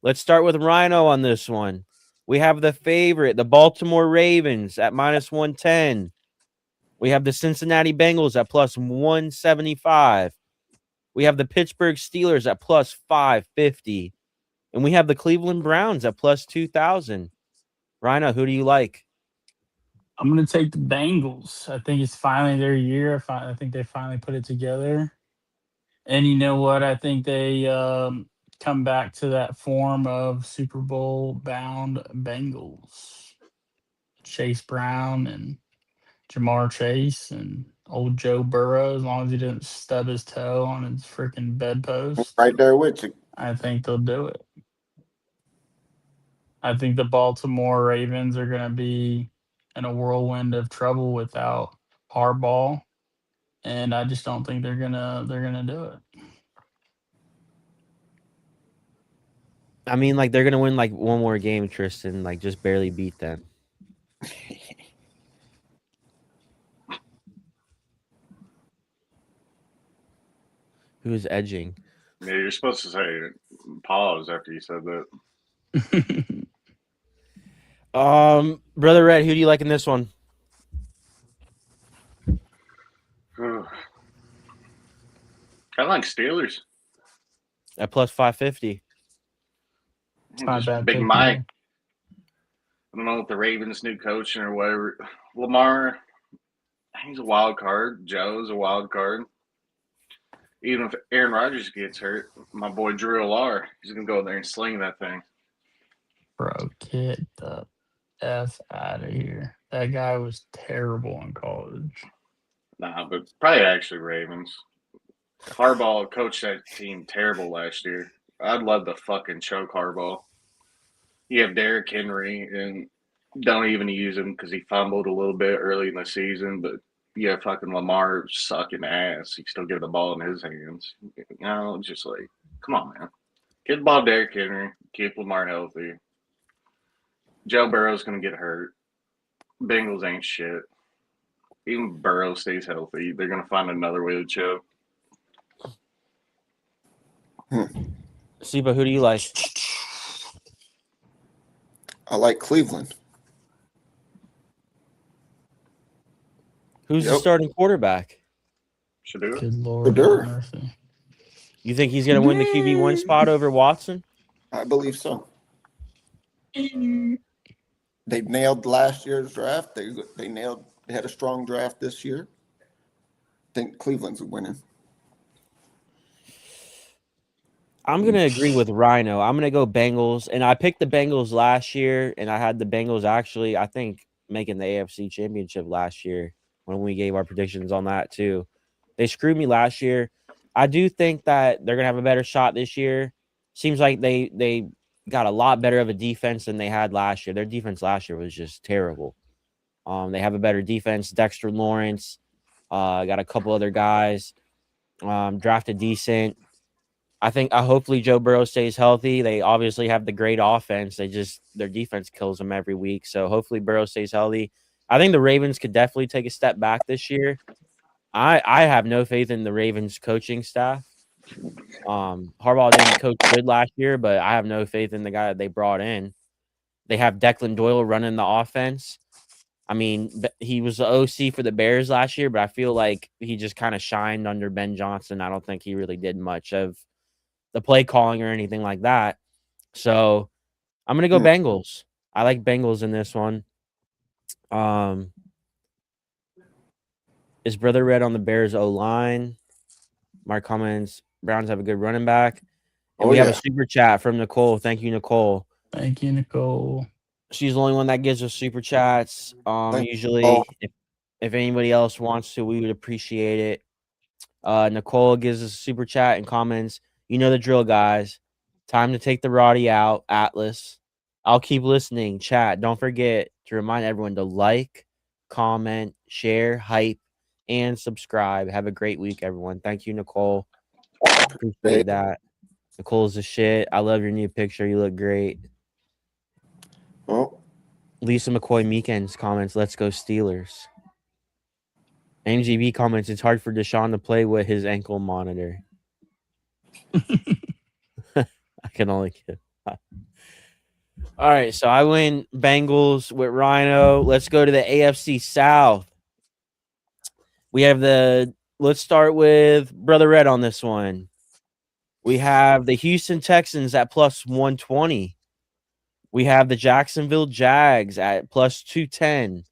B: Let's start with Rhino on this one. We have the favorite, the Baltimore Ravens at minus 110. We have the Cincinnati Bengals at plus 175. We have the Pittsburgh Steelers at plus 550. And we have the Cleveland Browns at plus 2,000. Rhino, who do you like?
D: I'm going to take the Bengals. I think it's finally their year. I think they finally put it together. And you know what? I think they come back to that form of Super Bowl bound Bengals. Chase Brown and Jamar Chase and old Joe Burrow, as long as he didn't stub his toe on his freaking bedpost.
C: Right there with you.
D: I think they'll do it. I think the Baltimore Ravens are going to be in a whirlwind of trouble without Harbaugh, and I just don't think they're gonna do it.
B: I mean, like, they're going to win, like, one more game, Tristan. Like, just barely beat them. Who's edging?
A: Yeah, you're supposed to say pause after you said that.
B: Brother Red, who do you like in this one?
A: I like Steelers.
B: At plus 550.
D: Not
A: Just
D: bad
A: Big
D: pick
A: Mike.
D: either.
A: I don't know if the Ravens' new coaching or whatever. Lamar, he's a wild card. Joe's a wild card. Even if Aaron Rodgers gets hurt, my boy Drew Alar, he's going to go in there and sling that thing.
D: Bro, get the F out of here. That guy was terrible in college.
A: Nah, but probably actually Ravens. Harbaugh coached that team terrible last year. I'd love to fucking choke Harbaugh. You have Derrick Henry, and don't even use him because he fumbled a little bit early in the season, but yeah, fucking Lamar sucking ass. He still get the ball in his hands. You know, just like, come on, man. Get the ball to Derrick Henry. Keep Lamar healthy. Joe Burrow's going to get hurt. Bengals ain't shit. Even Burrow stays healthy, they're going to find another way to choke.
B: Siba, who do you like?
C: I like Cleveland.
B: Who's the starting quarterback?
A: Should do it.
D: Good Lord.
C: Shedeur.
D: Mercy.
B: You think he's going to win the QB1 spot over Watson?
C: I believe so. They nailed last year's draft. They had a strong draft this year. I think Cleveland's winning.
B: I'm going to agree with Rhino. I'm going to go Bengals. And I picked the Bengals last year, and I had the Bengals actually, I think, making the AFC Championship last year when we gave our predictions on that too. They screwed me last year. I do think that they're going to have a better shot this year. Seems like they got a lot better of a defense than they had last year. Their defense last year was just terrible. They have a better defense. Dexter Lawrence, got a couple other guys, drafted decent. I think hopefully Joe Burrow stays healthy. They obviously have the great offense. Their defense kills them every week. So hopefully Burrow stays healthy. I think the Ravens could definitely take a step back this year. I have no faith in the Ravens coaching staff. Harbaugh didn't coach good last year, but I have no faith in the guy that they brought in. They have Declan Doyle running the offense. I mean, he was the OC for the Bears last year, but I feel like he just kind of shined under Ben Johnson. I don't think he really did much of the play calling or anything like that. So I'm going to go Bengals. I like Bengals in this one. Is Brother Red on the Bears O-line? Mark comments, Browns have a good running back. And we have a super chat from Nicole. Thank you, Nicole.
D: Thank you, Nicole.
B: She's the only one that gives us super chats. Usually, if anybody else wants to, we would appreciate it. Nicole gives us a super chat and comments. You know the drill, guys. Time to take the Roddy out, Atlas. I'll keep listening. Chat. Don't forget to remind everyone to like, comment, share, hype, and subscribe. Have a great week, everyone. Thank you, Nicole. Appreciate that. Nicole's the shit. I love your new picture. You look great.
C: Oh,
B: Lisa McCoy Meekins comments, let's go Steelers. MGB comments, it's hard for Deshaun to play with his ankle monitor. I can only kid. All right, so I win Bengals with Rhino. Let's go to the AFC South. We have let's start with Brother Red on this one. We have the Houston Texans at plus 120. We have the Jacksonville Jags at plus 210.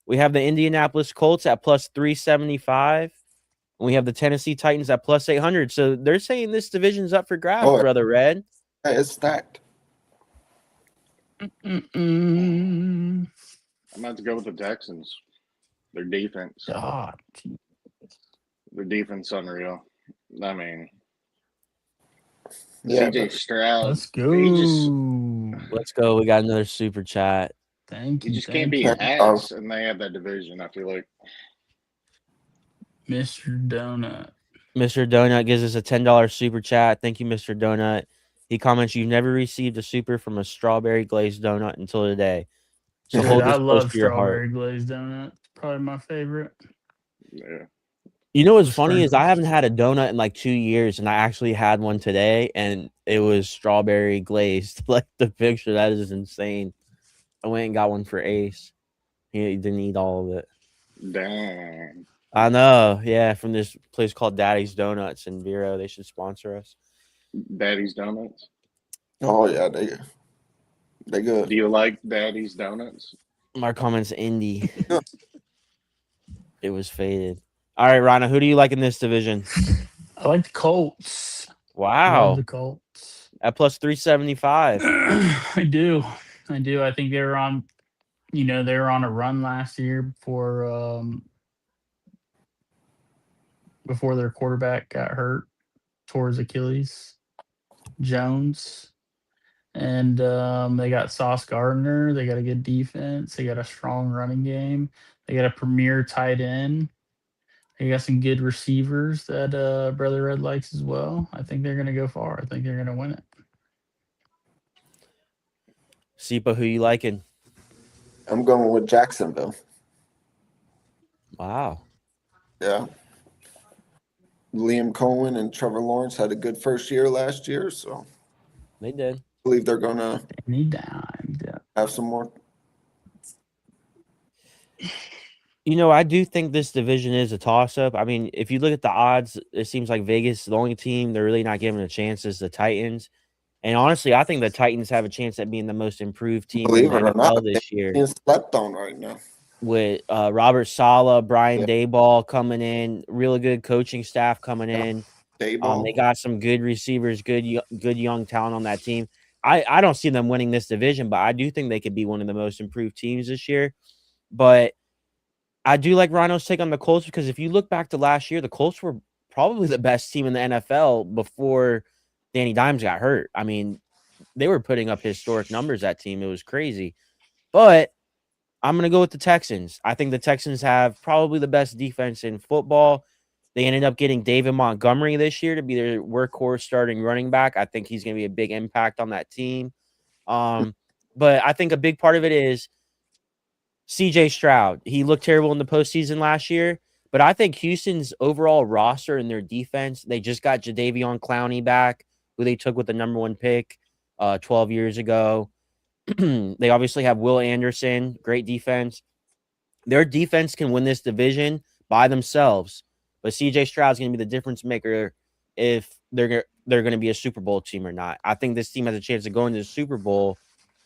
B: We have the Indianapolis Colts at plus 375. And we have the Tennessee Titans at plus 800. So they're saying this division's up for grabs,
C: Oh,
B: Brother Red.
C: it's stacked.
D: Mm-mm.
A: I'm about to go with the Texans. Their defense.
D: God.
A: Their defense unreal. I mean,
C: Yeah,
A: CJ Stroud.
D: Let's go.
B: Let's go. We got another super chat.
D: Thank
A: You
D: you.
A: just can't
D: Thank
A: be
D: you,
A: ass, and they have that division. I feel like.
D: Mr. Donut.
B: Mr. Donut gives us a $10 super chat. Thank you, Mr. Donut. He comments, "You've never received a super from a strawberry glazed donut until today. So
D: Dude,
B: hold
D: I
B: this close
D: love
B: to your heart."
D: strawberry glazed donut. It's probably my favorite.
A: Yeah.
B: You know what's
D: With
B: funny is I
D: sprinkles.
B: haven't had a donut in like 2 years, and I actually had one today, and it was strawberry glazed. Like the picture, that is insane. I went and got one for Ace. He didn't eat all of it.
A: Damn.
B: I know, yeah, from this place called Daddy's Donuts in Vero. They should sponsor us.
A: Daddy's Donuts.
C: Oh yeah, they good.
A: Do you like Daddy's Donuts?
B: My comments, Indy.
C: Yeah.
B: It was faded. All right, Rana, who do you like in this division?
D: I like the Colts.
B: Wow,
D: Love the Colts.
B: at plus 375.
D: I do. I think they were on, they were on a run last year before their quarterback got hurt, tore his Achilles, Jones. And they got Sauce Gardner. They got a good defense. They got a strong running game. They got a premier tight end. They got some good receivers that Brother Red likes as well. I think they're going to go far. I think they're going to win it.
B: Sipa, who you liking?
C: I'm going with Jacksonville.
B: Wow.
C: Yeah. Liam Cohen and Trevor Lawrence had a good first year last year, so
B: They did.
C: I believe they're going to
D: Any dime. Yeah.
C: have some more.
B: You know, I do think this division is a toss-up. I mean, if you look at the odds, it seems like Vegas, the only team they're really not giving a chance is the Titans. And honestly, I think the Titans have a chance at being the most improved team
C: Believe
B: in
C: it
B: the
C: or not,
B: NFL this year.
C: Being slept on right now.
B: With Robert Saleh, Brian
C: Yeah.
B: Daboll coming in, really good coaching staff coming
C: Yeah.
B: in.
C: Dayball.
B: They got some good receivers, good young talent on that team. I don't see them winning this division, but I do think they could be one of the most improved teams this year. But I do like Rhino's take on the Colts because if you look back to last year, the Colts were probably the best team in the NFL before Danny Dimes got hurt. I mean, they were putting up historic numbers, that team. It was crazy. But I'm going to go with the Texans. I think the Texans have probably the best defense in football. They ended up getting David Montgomery this year to be their workhorse starting running back. I think he's going to be a big impact on that team. But I think a big part of it is CJ Stroud. He looked terrible in the postseason last year, but I think Houston's overall roster and their defense, they just got Jadeveon Clowney back, who they took with the number 1 pick 12 years ago. They obviously have Will Anderson, great defense. Their defense can win this division by themselves, but CJ Stroud's going to be the difference maker if they're going to be a Super Bowl team or not. I think this team has a chance of going to the Super Bowl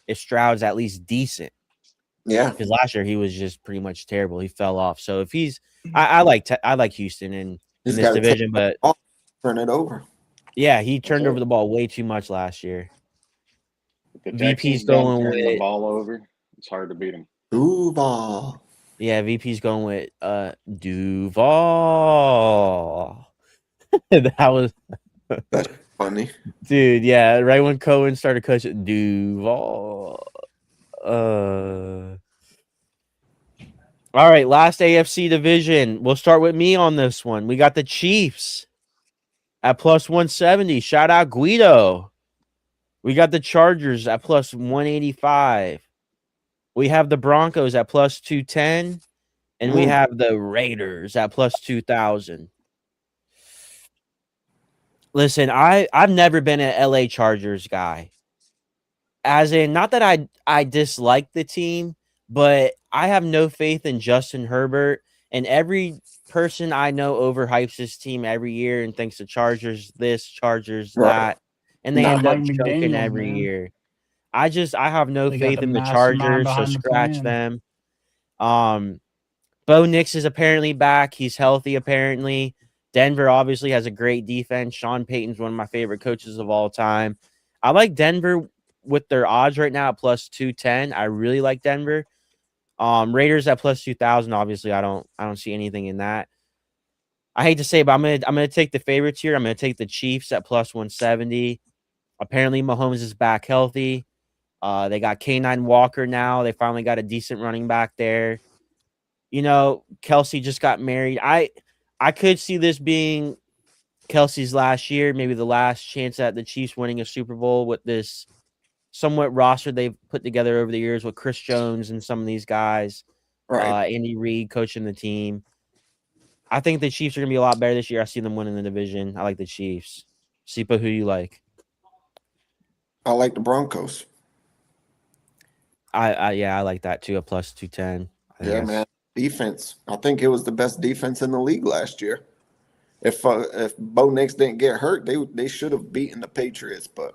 B: if Stroud's at least decent.
C: Yeah.
B: Because last year he was just pretty much terrible. He fell off. So if he's, I like Houston in
C: He's
B: this
C: gotta
B: division, but
C: turn it over.
B: yeah, he turned
A: That's
B: over the ball way too much last year.
A: If the
B: VP's
A: Texans don't
B: going
A: turn the
B: with
A: ball over, it's hard to beat them.
C: Duval.
B: Yeah, VP's going with Duval. That was
C: That's funny.
B: dude, yeah, right when Cohen started coaching Duval. All right, last AFC division. We'll start with me on this one. We got the Chiefs at plus 170. Shout out Guido. We got the Chargers at plus 185. We have the Broncos at plus 210. And we have the Raiders at plus 2,000. Listen, I've never been an LA Chargers guy. As in, not that I dislike the team, but I have no faith in Justin Herbert. And every person I know overhypes this team every year and thinks the Chargers this, Chargers
C: Right.
B: that, and they
D: Nah,
B: end up
D: Mike
B: choking
D: McDaniel,
B: every
D: man.
B: year. I have no
D: They got
B: faith
D: the
B: in the
D: mastermind
B: Chargers, so
D: behind the
B: scratch
D: plan.
B: them. Bo Nix is apparently back. He's healthy, apparently. Denver obviously has a great defense. Sean Payton's one of my favorite coaches of all time. I like Denver with their odds right now at plus 210. I really like Denver. Raiders at plus 2,000. Obviously, I don't see anything in that. I hate to say it, but I'm gonna take the favorites here. I'm gonna take the Chiefs at plus 170. Apparently, Mahomes is back healthy. They got K9 Walker now. They finally got a decent running back there. You know, Kelsey just got married. I could see this being Kelsey's last year, maybe the last chance at the Chiefs winning a Super Bowl with this somewhat roster they've put together over the years with Chris Jones and some of these guys.
C: Right.
B: Andy Reid coaching the team. I think the Chiefs are going to be a lot better this year. I see them winning the division. I like the Chiefs. Sipa, who you like?
C: I like the Broncos.
B: I like that too. A plus 210.
C: Yeah, man. Defense. I think it was the best defense in the league last year. If Bo Nix didn't get hurt, they should have beaten the Patriots, but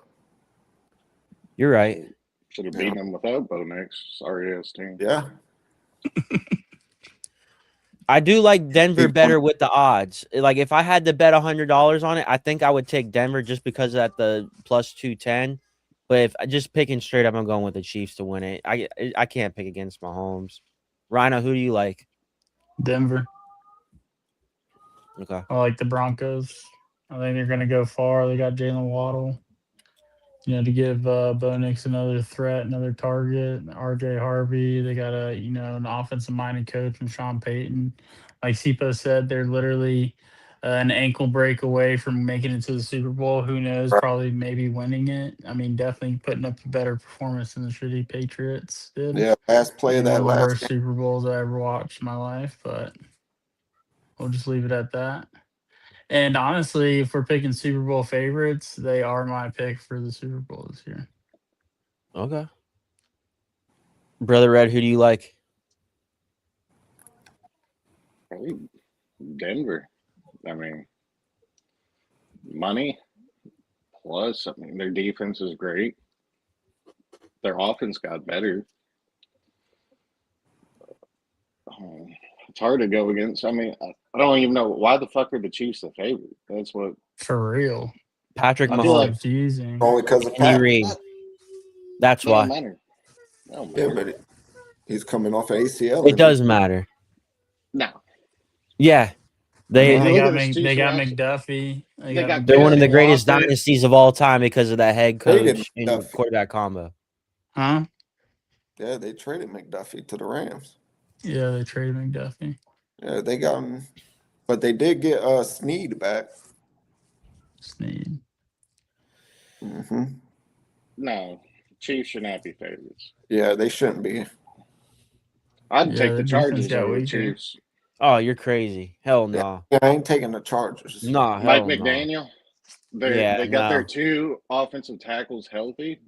B: you're right.
A: Should have beaten them without Bo Nix. Sorry ass team.
C: Yeah.
B: I do like Denver better with the odds. Like if I had to bet $100 on it, I think I would take Denver just because at the plus 210. But if just picking straight up, I'm going with the Chiefs to win it. I can't pick against Mahomes. Rhino, who do you like?
D: Denver.
B: Okay.
D: I like the Broncos. I think they're going to go far. They got Jalen Waddle. You know, to give Bo Nix another threat, another target. RJ Harvey. They got an offensive-minded coach and Sean Payton. Like Sipo said, they're literally an ankle break away from making it to the Super Bowl. Who knows? Probably maybe winning it. I mean, definitely putting up a better performance than the shitty Patriots did.
C: Yeah, last play of that
D: One of the
C: last
D: worst
C: game.
D: Super Bowls I ever watched in my life, but we'll just leave it at that. And honestly, if we're picking Super Bowl favorites, they are my pick for the Super Bowl this year.
B: Okay. Brother Red, who do you like?
A: Probably Denver. I mean, money plus. I mean, their defense is great. Their offense got better. It's hard to go against. I mean, I don't even know why the fuck are the Chiefs the favorite. That's what.
D: For real.
B: Patrick
A: I feel
B: Mahomes.
A: like
D: Confusing.
C: Only because of
B: Andy
C: Pat.
B: Reid. That's
A: It don't
B: why.
A: matter. It don't
C: Yeah,
A: matter.
C: but he's coming off ACL.
B: It does matter.
A: No.
B: Yeah. They
D: They
A: look
D: got
A: at this Chiefs roster.
D: McDuffie.
A: They got
B: they're one of the
A: Kenneth
B: greatest
A: Walker.
B: dynasties of all time because of that head
C: Traded
B: coach and
C: McDuffie.
B: quarterback combo.
D: Huh?
C: Yeah, they traded McDuffie to the Rams.
D: Yeah, they traded McDuffie.
C: Yeah, they got him, but they did get Snead back.
D: Snead.
C: Mm-hmm.
A: No, Chiefs should not be favorites.
C: Yeah, they shouldn't be.
A: I'd take
D: the
A: the
D: defense
A: Chargers
D: got
A: over the
D: weaker.
A: Chiefs.
B: Oh, you're crazy. Hell no.
C: Yeah, I ain't taking the Chargers.
B: Nah,
A: Mike
B: hell no.
A: McDaniel.
B: Yeah,
A: They got their
B: no.
A: 2 offensive tackles healthy.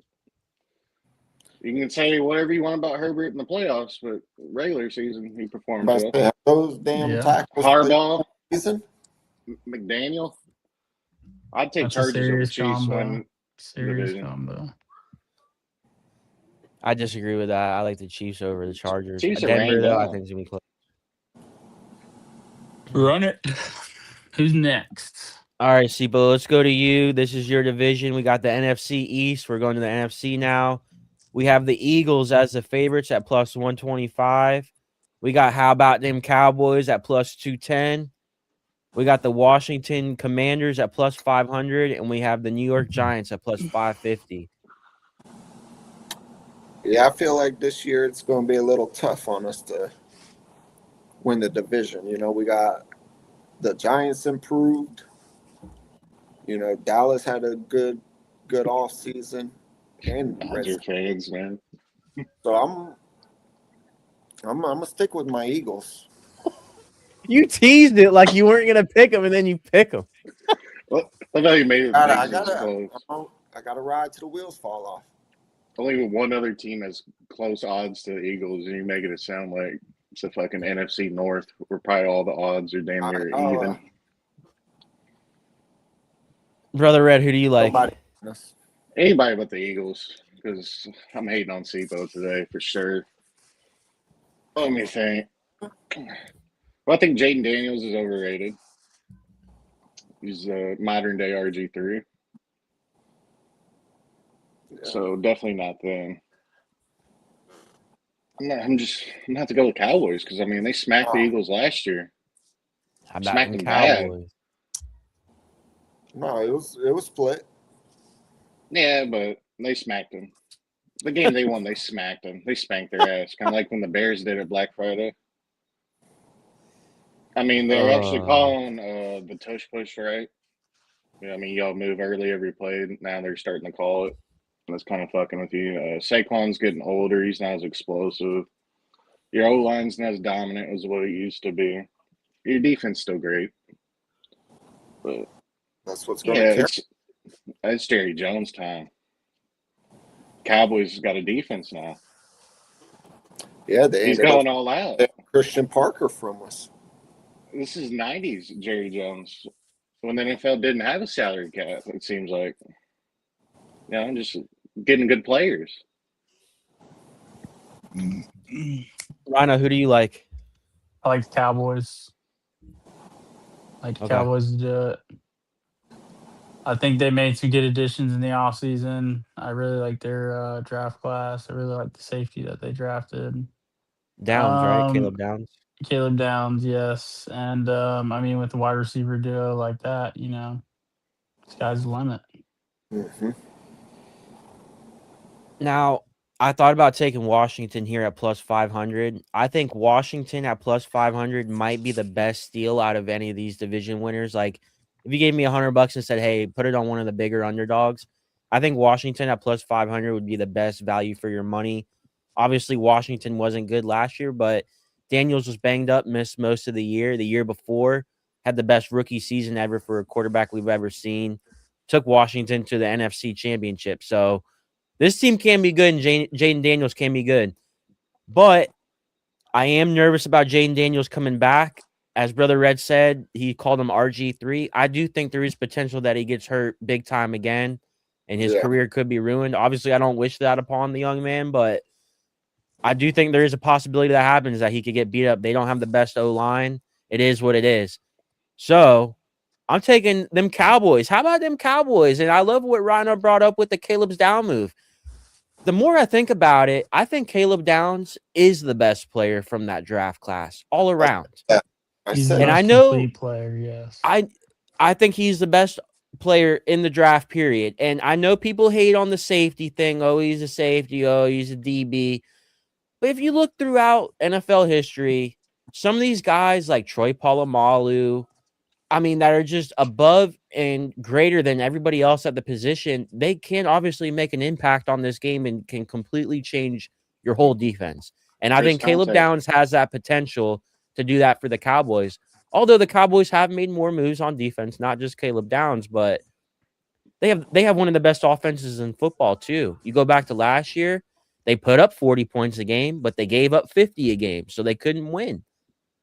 A: You can say whatever you want about Herbert in the playoffs, but regular season he performed
C: But
A: well.
C: those damn tackles.
A: Harbaugh,
C: Season?
A: McDaniel. I'd take
D: That's a
A: Chargers over
D: serious
A: Chiefs
D: combo.
A: when
D: Serious
A: division.
D: combo.
B: I disagree with that. I like the Chiefs over the Chargers.
A: Chiefs are
B: Denver,
A: rained
B: though, I
A: out.
B: think is going to be close.
D: Run it. Who's next?
B: All right, Sipo, let's go to you. This is your division. We got the NFC East. We're going to the NFC now. We have the Eagles as the favorites at plus 125. We got how about them Cowboys at plus 210. We got the Washington Commanders at plus 500, and we have the New York Giants at plus 550.
C: Yeah, I feel like this year it's going to be a little tough on us to win the division. You know, we got the Giants improved. You know, Dallas had a good off season, and
A: Dodger fans, man.
C: so I'm gonna stick with my Eagles.
B: You teased it like you weren't going to pick them, and then you pick them.
A: Well, I thought you made it.
C: I gotta ride till the wheels fall off.
A: Only one other team has close odds to the Eagles, and you're making it sound like It's a fucking NFC North where probably all the odds are damn near even.
B: Brother Red, who do you like?
A: Anybody but the Eagles, because I'm hating on Sipo today for sure. Let me think. Well, I think Jaden Daniels is overrated. He's a modern day RG3. Yeah. So definitely not them. I'm gonna have to go with Cowboys because I mean they smacked the Eagles last year.
B: How about them Cowboys?
C: No, it was split.
A: Yeah, but they smacked them. The game they won, they smacked them. They spanked their ass, kind of like when the Bears did at Black Friday. I mean, they're actually calling the tush push, right? Yeah, I mean, y'all move early every play. Now they're starting to call it. And it's kind of fucking with you. Saquon's getting older. He's not as explosive. Your O-line's not as dominant as what it used to be. Your defense still great. But
C: that's what's going to carry.
A: It's Jerry Jones' time. Cowboys got a defense now.
C: Yeah,
A: he's going all out.
C: Christian Parker from us.
A: This is 90s Jerry Jones. When the NFL didn't have a salary cap, it seems like. You know, just getting good players.
B: Rhino, who do you like?
D: I like the Cowboys. Cowboys to do it. I think they made some good additions in the offseason. I really like their draft class. I really like the safety that they drafted.
B: Downs, right? Caleb Downs.
D: Caleb Downs, yes. And, I mean, with the wide receiver duo like that, you know, sky's the limit.
C: Mm-hmm.
B: Now, I thought about taking Washington here at plus 500. I think Washington at plus 500 might be the best steal out of any of these division winners. Like, if you gave me $100 and said, hey, put it on one of the bigger underdogs, I think Washington at plus 500 would be the best value for your money. Obviously, Washington wasn't good last year, but Daniels was banged up, missed most of the year. The year before, had the best rookie season ever for a quarterback we've ever seen. Took Washington to the NFC Championship. So this team can be good, and Jaden Daniels can be good. But I am nervous about Jaden Daniels coming back. As Brother Red said, he called him RG3. I do think there is potential that he gets hurt big time again, and his career could be ruined. Obviously, I don't wish that upon the young man, but I do think there is a possibility that happens, that he could get beat up. They don't have the best O-line. It is what it is. So I'm taking them Cowboys. How about them Cowboys? And I love what Rhino brought up with the Caleb's down move. The more I think about it, I think Caleb Downs is the best player from that draft class all around.
D: He's the most complete player, yes.
B: I think he's the best player in the draft, period. And I know people hate on the safety thing. Oh, he's a safety. Oh, he's a DB. But if you look throughout NFL history, some of these guys like Troy Polamalu, I mean, that are just above and greater than everybody else at the position, they can obviously make an impact on this game and can completely change your whole defense. And I think Caleb Downs has that potential to do that for the Cowboys. Although the Cowboys have made more moves on defense, not just Caleb Downs, but they have one of the best offenses in football too. You go back to last year, they put up 40 points a game, but they gave up 50 a game, so they couldn't win.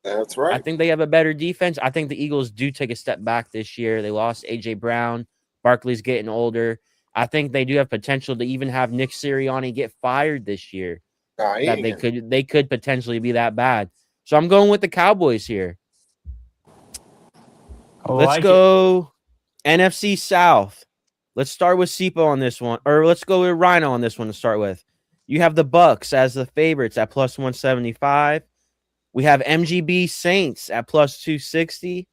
C: That's right.
B: I think they have a better defense. I think the Eagles do take a step back this year. They lost A.J. Brown. Barkley's getting older. I think they do have potential to even have Nick Sirianni get fired this year. That they could potentially be that bad. So I'm going with the Cowboys here. Let's go NFC South. Let's start with Sipo on this one, or let's go with Rhino on this one to start with. You have the Bucks as the favorites at plus 175. We have MGB Saints at plus 260.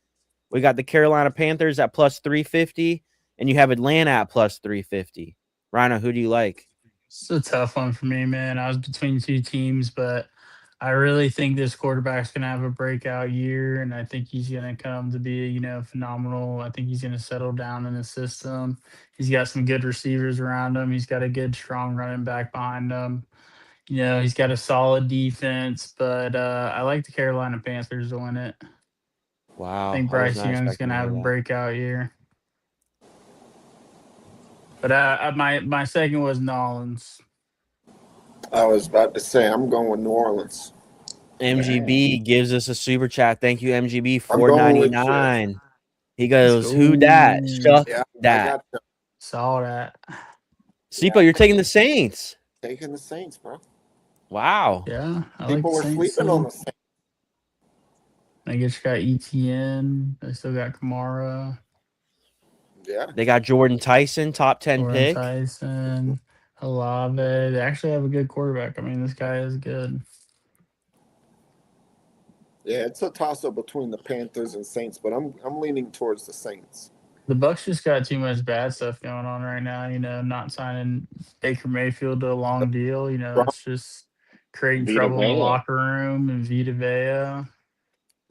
B: We got the Carolina Panthers at plus 350. And you have Atlanta at plus 350. Rhino, who do you like?
D: It's a tough one for me, man. I was between two teams, but I really think this quarterback's going to have a breakout year, and I think he's going to come to be, phenomenal. I think he's going to settle down in the system. He's got some good receivers around him. He's got a good, strong running back behind him. He's got a solid defense, but I like the Carolina Panthers to win it.
B: Wow.
D: I think Bryce Young's going to have a breakout year. But my second was Nolans.
C: I was about to say, I'm going with New Orleans.
B: MGB gives us a super chat. Thank you, MGB.
C: I'm going with you.
B: $4.99. He goes,
D: Let's
B: "Who dat?
D: go.
B: Shuck
C: Yeah, I
B: dat."
C: got you.
D: Saw that.
B: Sipo, you're taking the Saints.
C: Taking the Saints, bro.
B: Wow.
D: Yeah, I like
C: People
D: the
C: are
D: Saints
C: sleeping on
D: too.
C: the Saints.
D: I guess you got ETN. They still got Kamara,
C: Yeah.
B: They got Jordan Tyson, top 10
D: Jordan
B: pick.
D: Tyson, Olave. They actually have a good quarterback. I mean, this guy is good.
C: Yeah, it's a toss up between the Panthers and Saints, but I'm leaning towards the Saints.
D: The Bucks just got too much bad stuff going on right now. You know, not signing Baker Mayfield to a long deal. You know, it's just creating
A: Vita
D: trouble in the
A: Vea.
D: locker room and Vita Vea.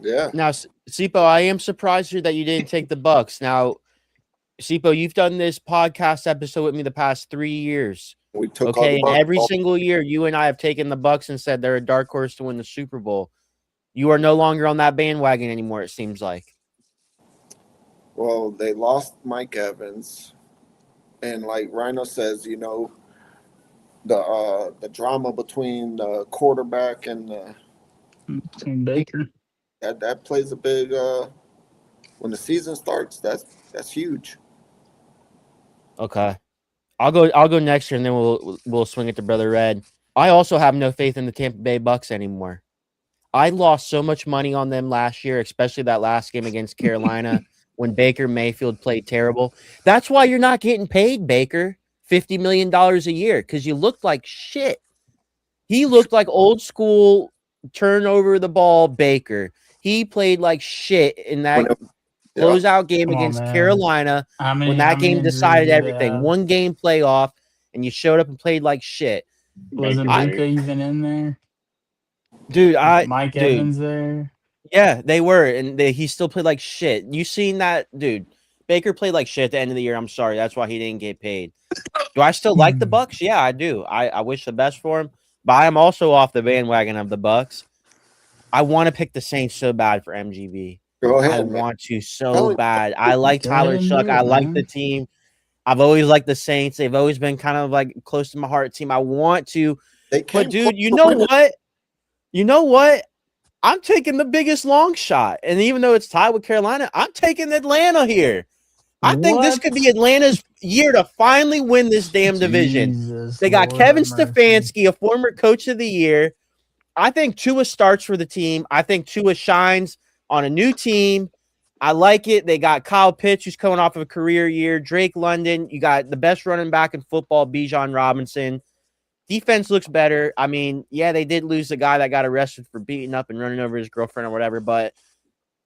C: Yeah.
B: Now, Sipo, I am surprised here that you didn't take the Bucks. Now, Sipo, you've done this podcast episode with me the past 3 years.
C: We took all
B: Okay,
C: the
B: and
C: Bucks.
B: every single year, you and I have taken the Bucks and said they're a dark horse to win the Super Bowl. You are no longer on that bandwagon anymore, it seems like.
C: Well, they lost Mike Evans, and like Rhino says, you know, the drama between the quarterback and
D: Between Baker.
C: that plays a big when the season starts. That's huge.
B: Okay. I'll go next year, and then we'll swing it to Brother Red. I also have no faith in the Tampa Bay Bucks anymore. I lost so much money on them last year, especially that last game against Carolina when Baker Mayfield played terrible. That's why you're not getting paid, Baker, $50 million a year, because you looked like shit. He looked like old school turn over the ball Baker. He played like shit in that closeout game
D: Come on,
B: against
D: man.
B: Carolina when that game decided everything. One game playoff, and you showed up and played like shit.
D: Wasn't Luka even in there?
B: Dude,
D: Mike Evans there?
B: Yeah, they were, and he still played like shit. You seen that, dude? Baker played like shit at the end of the year. I'm sorry, that's why he didn't get paid. Do I still like the Bucks? Yeah, I do. I wish the best for him, but I am also off the bandwagon of the Bucks. I want to pick the Saints so bad for MGB.
C: Go ahead,
B: I
C: man.
B: want to so bad. I like Tyler Shuck. I like the team. I've always liked the Saints. They've always been kind of like close to my heart team. I want to, but dude, you know what? You know what? I'm taking the biggest long shot. And even though it's tied with Carolina, I'm taking Atlanta here. I think this could be Atlanta's year to finally win this damn division. They got Kevin Stefanski, a former coach of the year. I think Tua starts for the team. I think Tua shines on a new team. I like it. They got Kyle Pitts, who's coming off of a career year. Drake London. You got the best running back in football, Bijan Robinson. Defense looks better. I mean, yeah, they did lose the guy that got arrested for beating up and running over his girlfriend or whatever, but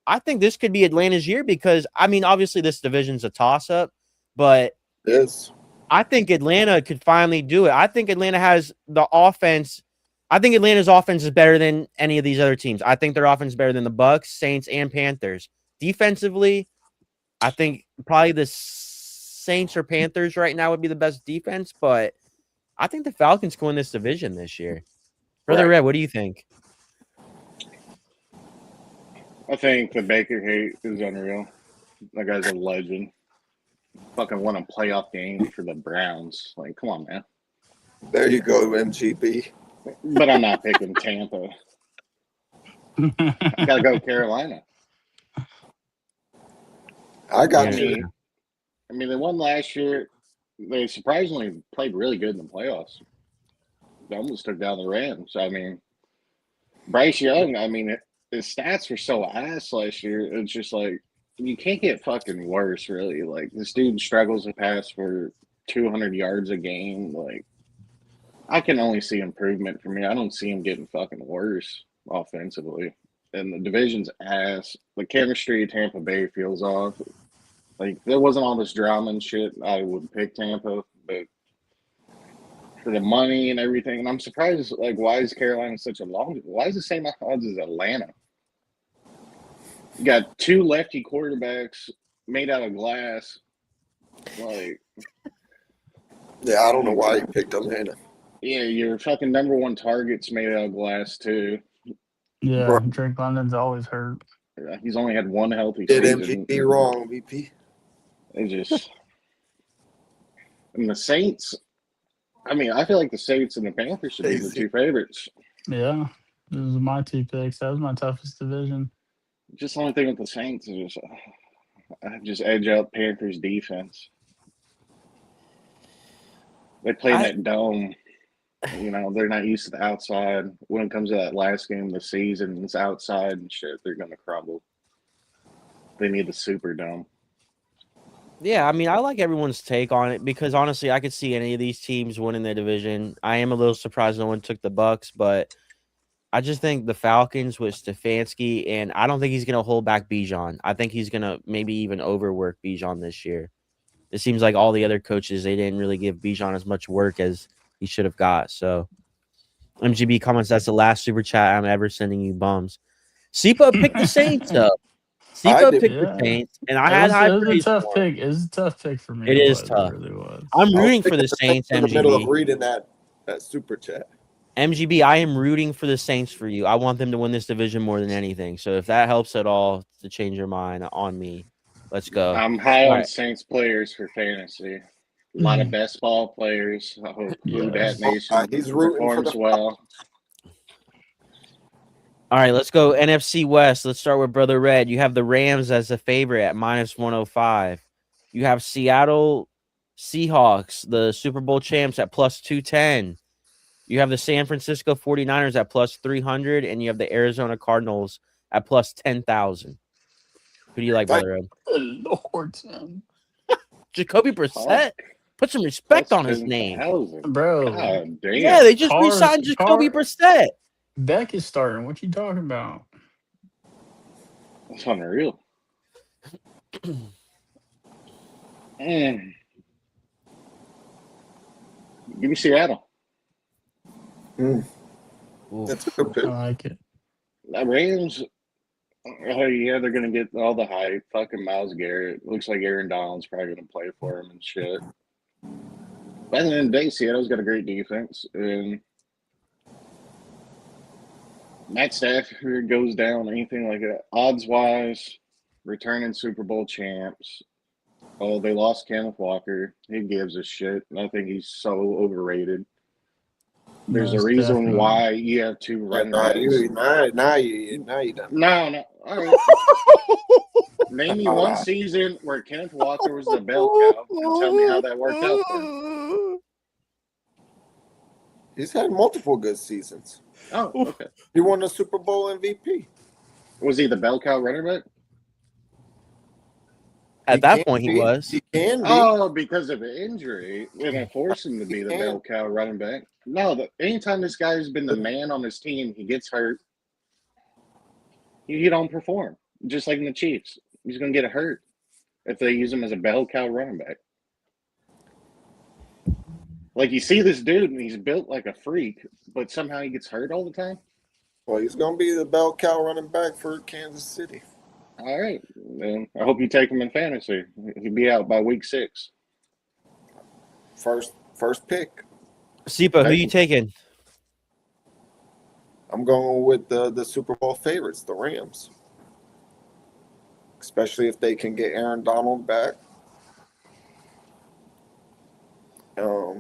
B: I think this could be Atlanta's year because, I mean, obviously this division's a toss-up, but I think Atlanta could finally do it. I think Atlanta has the offense. I think Atlanta's offense is better than any of these other teams. I think their offense is better than the Bucks, Saints, and Panthers. Defensively, I think probably the Saints or Panthers right now would be the best defense, but I think the Falcons can win this division this year. Brother Red, what do you think?
A: I think the Baker hate is unreal. That guy's a legend. Fucking won a playoff game for the Browns. Like, come on, man.
C: There you go, MGB.
A: But I'm not picking Tampa. I gotta go Carolina.
C: I got you.
A: I mean, they won last year. They surprisingly played really good in the playoffs. They almost took down the Rams. I mean, Bryce Young, I mean, his stats were so ass last year. It's just like, you can't get fucking worse, really. Like, this dude struggles to pass for 200 yards a game. Like, I can only see improvement for me. I don't see him getting fucking worse offensively. And the division's ass. The chemistry of Tampa Bay feels off. Like, there wasn't all this drama and shit, I would pick Tampa, but for the money and everything, and I'm surprised, like, why is Carolina such a long, why is the same odds as Atlanta? You got two lefty quarterbacks made out of glass. Like,
C: yeah, I don't know why you picked Atlanta.
A: Yeah, your fucking number one target's made out of glass, too.
D: Yeah, Drake London's always hurt.
A: Yeah, he's only had one healthy
C: season.
A: Did
C: MVP wrong, VP?
A: They just... And the Saints... I mean, I feel like the Saints and the Panthers should be the two favorites.
D: Yeah. Those are my 2 picks. That was my toughest division.
A: Just the only thing with the Saints is just edge out Panthers defense. They play in that dome. They're not used to the outside. When it comes to that last game of the season, it's outside and shit. They're going to crumble. They need the Superdome.
B: Yeah, I mean, I like everyone's take on it because honestly, I could see any of these teams winning the division. I am a little surprised no one took the Bucks, but I just think the Falcons with Stefanski, and I don't think he's going to hold back Bijan. I think he's going to maybe even overwork Bijan this year. It seems like all the other coaches, they didn't really give Bijan as much work as he should have got. So, MGB comments, that's the last super chat I'm ever sending you bums. Sipa picked the Saints up. Sipa picked the Saints, and I had high praise for
D: it. It was a tough pick for me.
B: It is tough.
D: It really was.
B: I'm rooting for the Saints,
C: in the middle of reading that super chat.
B: MGB, I am rooting for the Saints for you. I want them to win this division more than anything. So if that helps at all to change your mind on me, let's go.
A: I'm high on Saints players for fantasy. A lot of best ball players. I hope that Nation performs well.
B: All right, let's go NFC West. Let's start with Brother Red. You have the Rams as a favorite at -105. You have Seattle Seahawks, the Super Bowl champs, at +210. You have the San Francisco 49ers at +300, and you have the Arizona Cardinals at +10,000. Who do you like, Brother Ed?
D: Lord,
B: Jacoby Brissett. Put some respect on his name.
D: Bro.
A: God damn.
B: Yeah, they just re-signed Jacoby Brissett.
D: Beck is starting. What you talking about?
A: That's unreal. Give me Seattle.
C: That's a good pick.
D: I like it.
A: The Rams, they're going to get all the hype. Fucking Myles Garrett. Looks like Aaron Donald's probably going to play for him and shit. But at the end of the day, Seattle's got a great defense. And Matt Stafford goes down, anything like that. Odds-wise, returning Super Bowl champs. Oh, they lost Kenneth Walker. He gives a shit. I think he's so overrated. There's a reason why you have 2 running backs.
C: Now you done.
A: No. All right. Name me one season where Kenneth Walker was the bell cow and tell me how that worked out for him.
C: He's had multiple good seasons.
A: Oh, okay.
C: He won the Super Bowl MVP.
A: Was he the bell cow running back?
B: At that point, he was.
C: He can be.
A: Oh, because of an injury. And it forced him to be the bell cow running back. No, anytime this guy's been the man on his team, he gets hurt. He don't perform. Just like in the Chiefs. He's going to get hurt if they use him as a bell cow running back. Like, you see this dude, and he's built like a freak, but somehow he gets hurt all the time.
C: Well, he's going to be the bell cow running back for Kansas City.
A: All right. Then I hope you take him in fantasy. He'll be out by week 6.
C: First pick.
B: Sipa, who you taking?
C: I'm going with the Super Bowl favorites, the Rams. Especially if they can get Aaron Donald back. I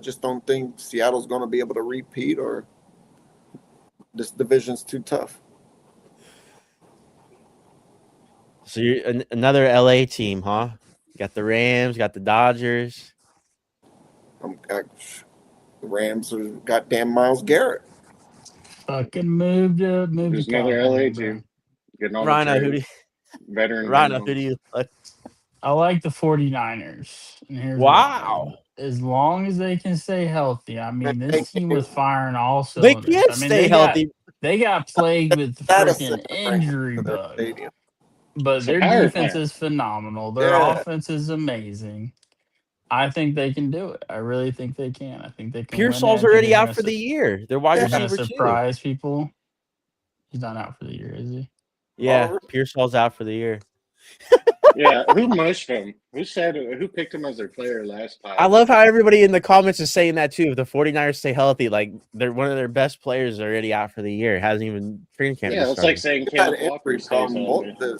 C: just don't think Seattle's going to be able to repeat, or this division's too tough.
B: So you're another LA team, huh? You got the Rams, got the Dodgers.
C: The Rams are goddamn Myles Garrett.
D: Fucking moved.
A: There's another LA team.
B: Rhino, who do you like?
D: I like the 49ers. And here's
B: wow.
D: As long as they can stay healthy. I mean, this team was firing all cylinders.
B: They can't stay healthy.
D: They got plagued with the freaking injury bug. But their defense is phenomenal. Their offense is amazing. I think they can do it. I really think they can. I think they can.
B: Pearsall's already out for the year. They're wide receiver too.
D: Surprise people. He's not out for the year, is he?
B: Yeah, Pearsall's out for the year.
A: Yeah, who mushed him? Who picked him as their player last time?
B: I love how everybody in the comments is saying that too. If the 49ers stay healthy, like they're one of their best players already out for the year. It hasn't even training camp.
A: Yeah, it's like saying Kenneth Walker stays healthy.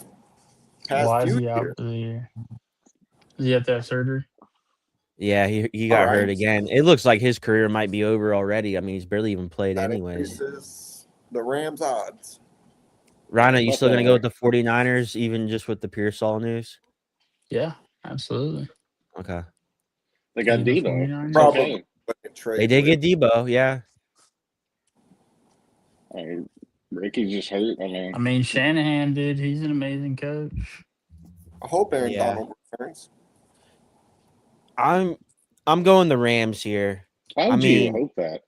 D: Why is he out for the year? Does he have to have surgery?
B: Yeah, he got hurt again. It looks like his career might be over already. I mean, he's barely even played
C: That
B: anyways.
C: increases the Rams' odds.
B: Rhino, you still going to go with the 49ers, even just with the Pearsall news?
D: Yeah, absolutely.
B: Okay.
A: They got
D: Even
A: Debo.
D: 49ers.
C: Probably.
B: They did get Debo, yeah.
A: Ricky's just hurt.
D: I mean, Shanahan did. He's an amazing coach.
C: I hope Aaron Donald returns.
B: I'm going the Rams here.
A: How would you hope that?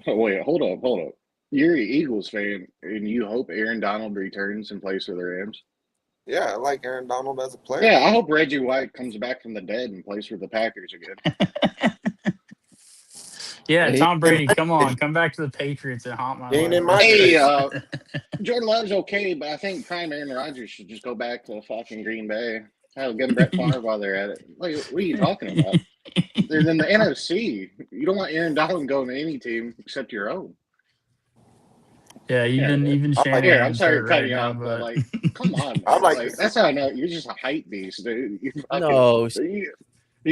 A: Wait, hold up. You're an Eagles fan, and you hope Aaron Donald returns and plays for the Rams?
C: Yeah, I like Aaron Donald as a player.
A: Yeah, I hope Reggie White comes back from the dead and plays for the Packers again.
D: Yeah, Tom Brady, come back to the Patriots and haunt my
C: life.
A: Hey, Jordan Love's okay, but I think prime Aaron Rodgers should just go back to fucking Green Bay. Hell, get Brett Favre while they're at it. Like, what are you talking about? They're in the NFC. You don't want Aaron Donald going to any team except your own.
D: Yeah, even Shanahan.
A: I'm sorry to cut you off, but like, come on, man. That's how I know you're just a hype beast, dude. He's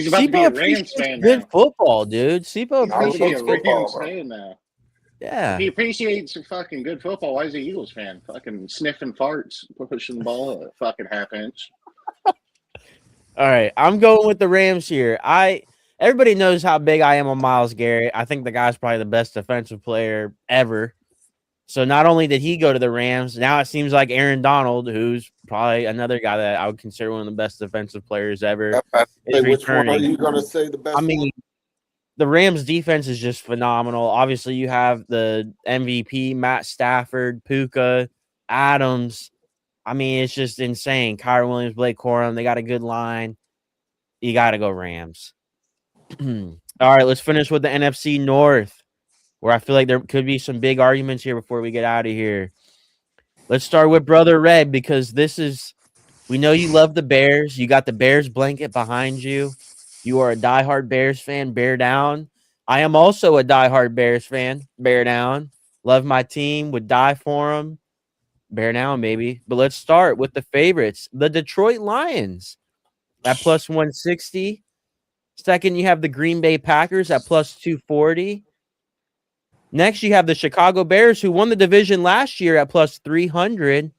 A: about to be a Rams fan.
B: Good football, dude. Sipo appreciates
A: football now.
B: Yeah,
A: if he appreciates fucking good football, why is he Eagles fan? Fucking sniffing farts, pushing the ball a fucking half inch.
B: All right, I'm going with the Rams here. Everybody knows how big I am on Myles Garrett. I think the guy's probably the best defensive player ever. So not only did he go to the Rams, now it seems like Aaron Donald, who's probably another guy that I would consider one of the best defensive players ever.
C: Which one are you going to say the best?
B: I mean, the Rams defense is just phenomenal. Obviously, you have the MVP, Matt Stafford, Puka, Adams. I mean, it's just insane. Kyron Williams, Blake Corum, they got a good line. You got to go Rams. All right, let's finish with the NFC North, where I feel like there could be some big arguments here before we get out of here. Let's start with Brother Red, because we know you love the Bears. You got the Bears blanket behind you. You are a diehard Bears fan. Bear down. I am also a diehard Bears fan. Bear down. Love my team. Would die for them. Bear down, baby. But let's start with the favorites. The Detroit Lions at plus 160. Second, you have the Green Bay Packers at plus 240. Next, you have the Chicago Bears, who won the division last year at plus 300.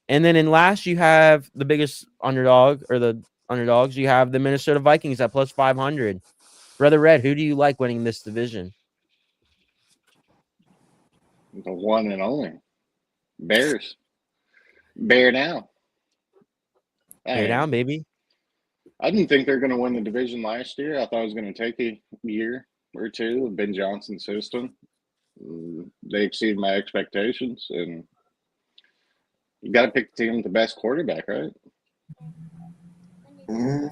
B: And then in last, you have the biggest underdog, or the underdogs. You have the Minnesota Vikings at plus 500. Brother Red, who do you like winning this division?
A: The one and only Bears. Bear down.
B: Bear down, baby.
A: I didn't think they were going to win the division last year. I thought it was going to take a year or two with Ben Johnson's system. They exceeded my expectations, and you got to pick the team with the best quarterback, right?
C: Mm-hmm.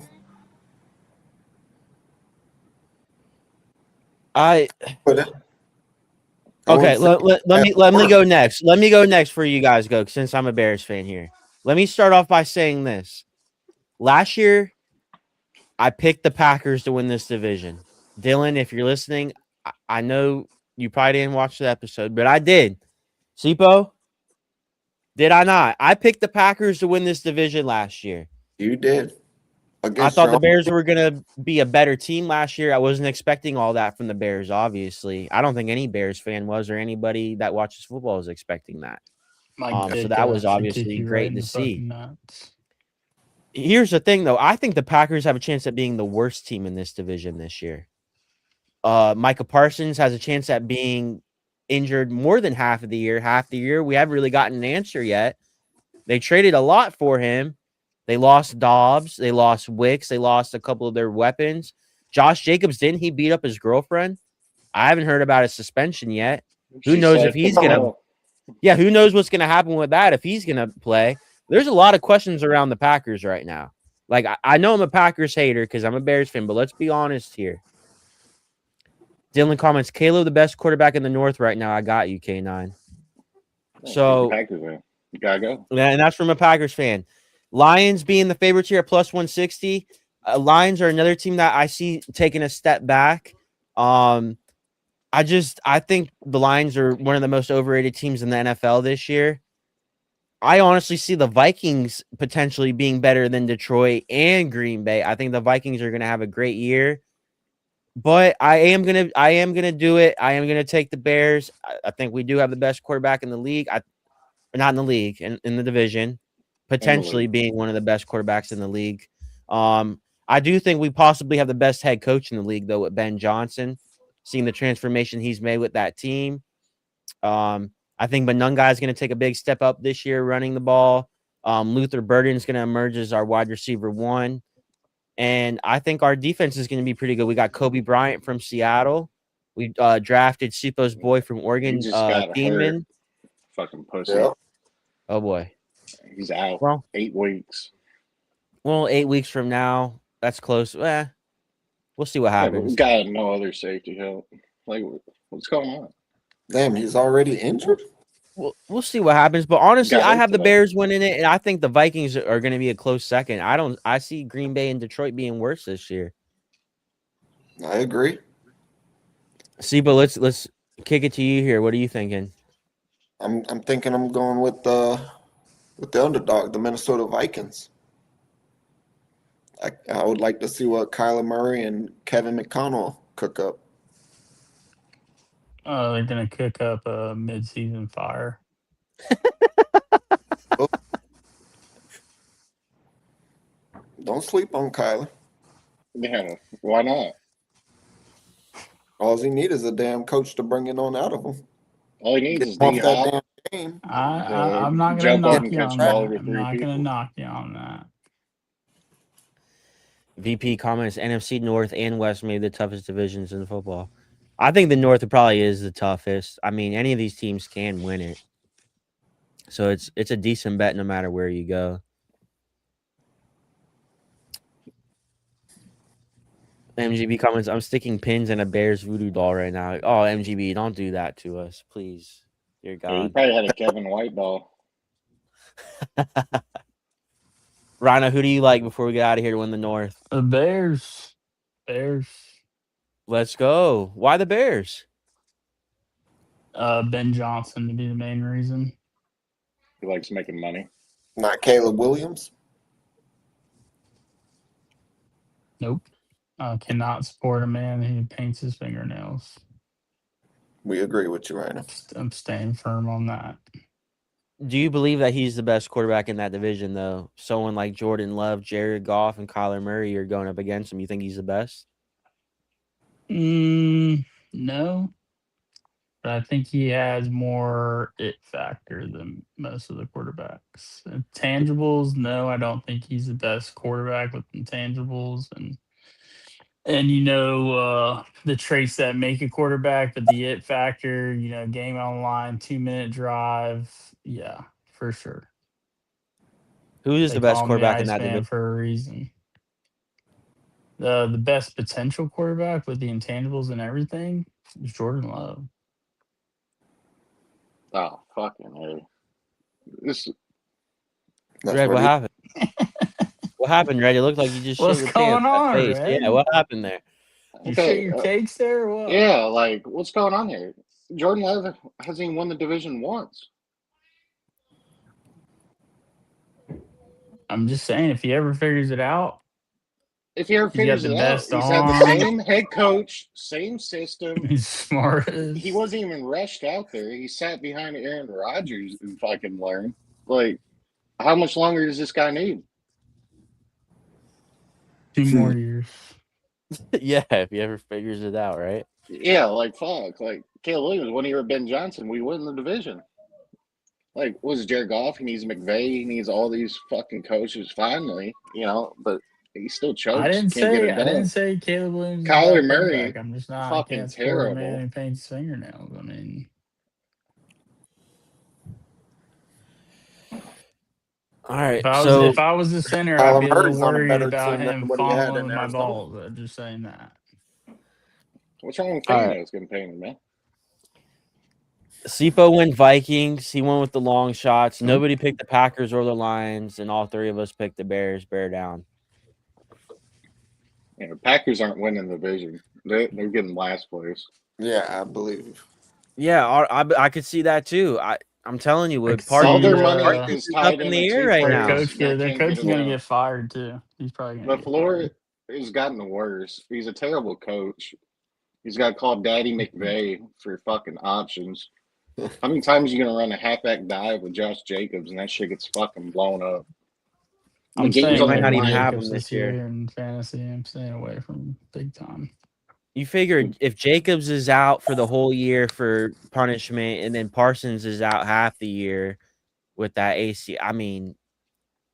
B: Okay, let me go next. Let me go next for you guys go, since I'm a Bears fan here. Let me start off by saying this. Last year, I picked the Packers to win this division. Dylan, if you're listening, I know you probably didn't watch the episode, but I did. Sipo, did I not? I picked the Packers to win this division last year.
C: You did.
B: I thought the Bears were going to be a better team last year. I wasn't expecting all that from the Bears, obviously. I don't think any Bears fan was, or anybody that watches football was expecting that. So that was obviously great to see. Here's the thing, though. I think the Packers have a chance at being the worst team in this division this year. Micah Parsons has a chance at being injured more than half the year. We haven't really gotten an answer yet. They traded a lot for him. They lost Dobbs. They lost Wicks. They lost a couple of their weapons. Josh Jacobs, didn't he beat up his girlfriend? I haven't heard about his suspension yet. Who knows if he's going to – yeah, who knows what's going to happen with that if he's going to play. There's a lot of questions around the Packers right now. Like, I know I'm a Packers hater because I'm a Bears fan, but let's be honest here. Dylan comments, Caleb, the best quarterback in the North right now. I got you, K9. So,
A: you gotta go.
B: And that's from a Packers fan. Lions being the favorites here at plus 160. Lions are another team that I see taking a step back. I think the Lions are one of the most overrated teams in the NFL this year. I honestly see the Vikings potentially being better than Detroit and Green Bay. I think the Vikings are going to have a great year, but I am gonna do it. I am gonna take the Bears. I think we do have the best quarterback in the league. Not in the league, in the division, potentially being one of the best quarterbacks in the league. I do think we possibly have the best head coach in the league, though, with Ben Johnson. Seeing the transformation he's made with that team. I think Benunga is going to take a big step up this year running the ball. Luther Burden is going to emerge as our wide receiver 1. And I think our defense is going to be pretty good. We got Kobe Bryant from Seattle. We drafted Sipo's boy from Oregon,
A: He just got
B: Keeneman.
A: hurt. Fucking pussy.
C: Yep.
B: Oh, boy.
A: He's out.
B: Well,
A: 8 weeks.
B: Well, 8 weeks from now, that's close. We'll see what
A: Yeah, but
B: happens.
A: we got no other safety help. Like, what's going on?
C: Damn, he's already injured?
B: We'll see what happens. But honestly,
A: Got
B: I
A: hurt
B: have the
A: today.
B: Bears winning it, and I think the Vikings are going to be a close second. I see Green Bay and Detroit being worse this year.
C: I agree.
B: Sipo, let's kick it to you here. What are you thinking?
C: I'm thinking I'm going with the underdog, the Minnesota Vikings. I would like to see what Kyler Murray and Kevin McConnell cook up.
D: They're gonna cook up a mid-season fire.
C: Don't sleep on Kyler.
A: Yeah, why not?
C: All he needs is a damn coach to bring it on out of him.
A: All he needs
C: Get
A: is
C: him off
A: D
C: that
A: Hop.
C: damn game.
D: I'm not gonna
A: Jump up
D: knock
A: and
D: you
A: catch
D: on
A: the ball
D: that.
A: over
D: I'm
A: 3
D: not gonna
A: people.
D: knock you on that.
B: VP comments: NFC North and West may be the toughest divisions in football. I think the North probably is the toughest. I mean, any of these teams can win it, so it's a decent bet no matter where you go. MGB comments: I'm sticking pins in a Bears voodoo doll right now. Oh, MGB, don't do that to us, please. Dear
A: Yeah, he
B: God.
A: probably had a Kevin White doll.
B: Rhino, who do you like before we get out of here to win the North?
D: The Bears. Bears.
B: Let's go. Why the Bears?
D: Ben Johnson to be the main reason.
A: He likes making money.
C: Not Caleb Williams.
D: Nope. Cannot support a man who paints his fingernails.
C: We agree with you, Rainer.
D: I'm staying firm on that.
B: Do you believe that he's the best quarterback in that division, though? Someone like Jordan Love, Jared Goff, and Kyler Murray are going up against him. You think he's the best?
D: No. But I think he has more it factor than most of the quarterbacks. Intangibles, no, I don't think he's the best quarterback with intangibles and the traits that make a quarterback, but the it factor, game on the line, 2-minute drive, yeah, for sure.
B: Who is
D: They
B: the best
D: call him the
B: quarterback in that
D: Iceman
B: division?
D: for a reason. The best potential quarterback with the intangibles and everything is Jordan Love.
A: Oh, fucking hey.
B: Red, what happened? What happened, Red? It looked like you just
D: What's
B: shit your
D: going
B: pants. That
D: on,
B: face.
D: Red?
B: Yeah, what happened there?
D: You shit your cakes there or what?
A: Yeah, like, what's going on here? Jordan Love hasn't even won the division once.
D: I'm just saying, if he ever figures it out,
A: If he ever figures it out, he's had the same head coach, same system.
D: He's smart.
A: He wasn't even rushed out there. He sat behind Aaron Rodgers and fucking learned. Like, how much longer does this guy need?
D: 2 more years.
B: Yeah, if he ever figures it out, right?
A: Yeah, like, fuck. Like, Caleb Williams, one year of Ben Johnson, we win the division. Like, what was Jared Goff? He needs McVay. He needs all these fucking coaches finally, but he still chokes.
D: I didn't say Caleb Williams.
A: Kyler Murray.
D: I'm just not
A: fucking
D: can't support
A: terrible.
D: a man who paints his fingernails. I mean,
B: all right.
D: If I was the center, I'd be a little worried about him
C: what he had
D: following
C: in
D: with my
C: Arizona.
D: balls. I'm just saying that.
A: What's wrong with fingernails getting painted, man?
B: Sipo went Vikings. He went with the long shots. Nobody picked the Packers or the Lions, and all three of us picked the Bears. Bear down.
A: Yeah, Packers aren't winning the division. They're getting last place.
C: Yeah, I believe.
B: Yeah, I could see that too. I I'm telling you, with
D: All
A: All
B: Parsons,
A: their
D: the,
A: money
B: Parsons
A: is
B: is up
A: tied
B: in
A: in
B: the
A: the
B: air
A: two
B: right
D: their
B: now.
A: players.
D: coach,
A: That
D: their
A: can't
D: coach
A: get
D: is gonna
A: along.
D: get fired too. He's probably gonna get
A: LaFleur
D: fired.
A: has gotten worse. He's a terrible coach. He's got called Daddy McVeigh for fucking options. How many times are you gonna run a halfback dive with Josh Jacobs and that shit gets fucking blown up? The
D: I'm
A: game's
B: They
D: staying
A: on
B: might
A: the
D: away
B: not
D: from
B: even have
A: line.
B: him
D: Jacobs
B: this
D: this
B: year.
D: year in fantasy. I'm staying away from him big time.
B: You figure if Jacobs is out for the whole year for punishment, and then Parsons is out half the year with that AC, I mean,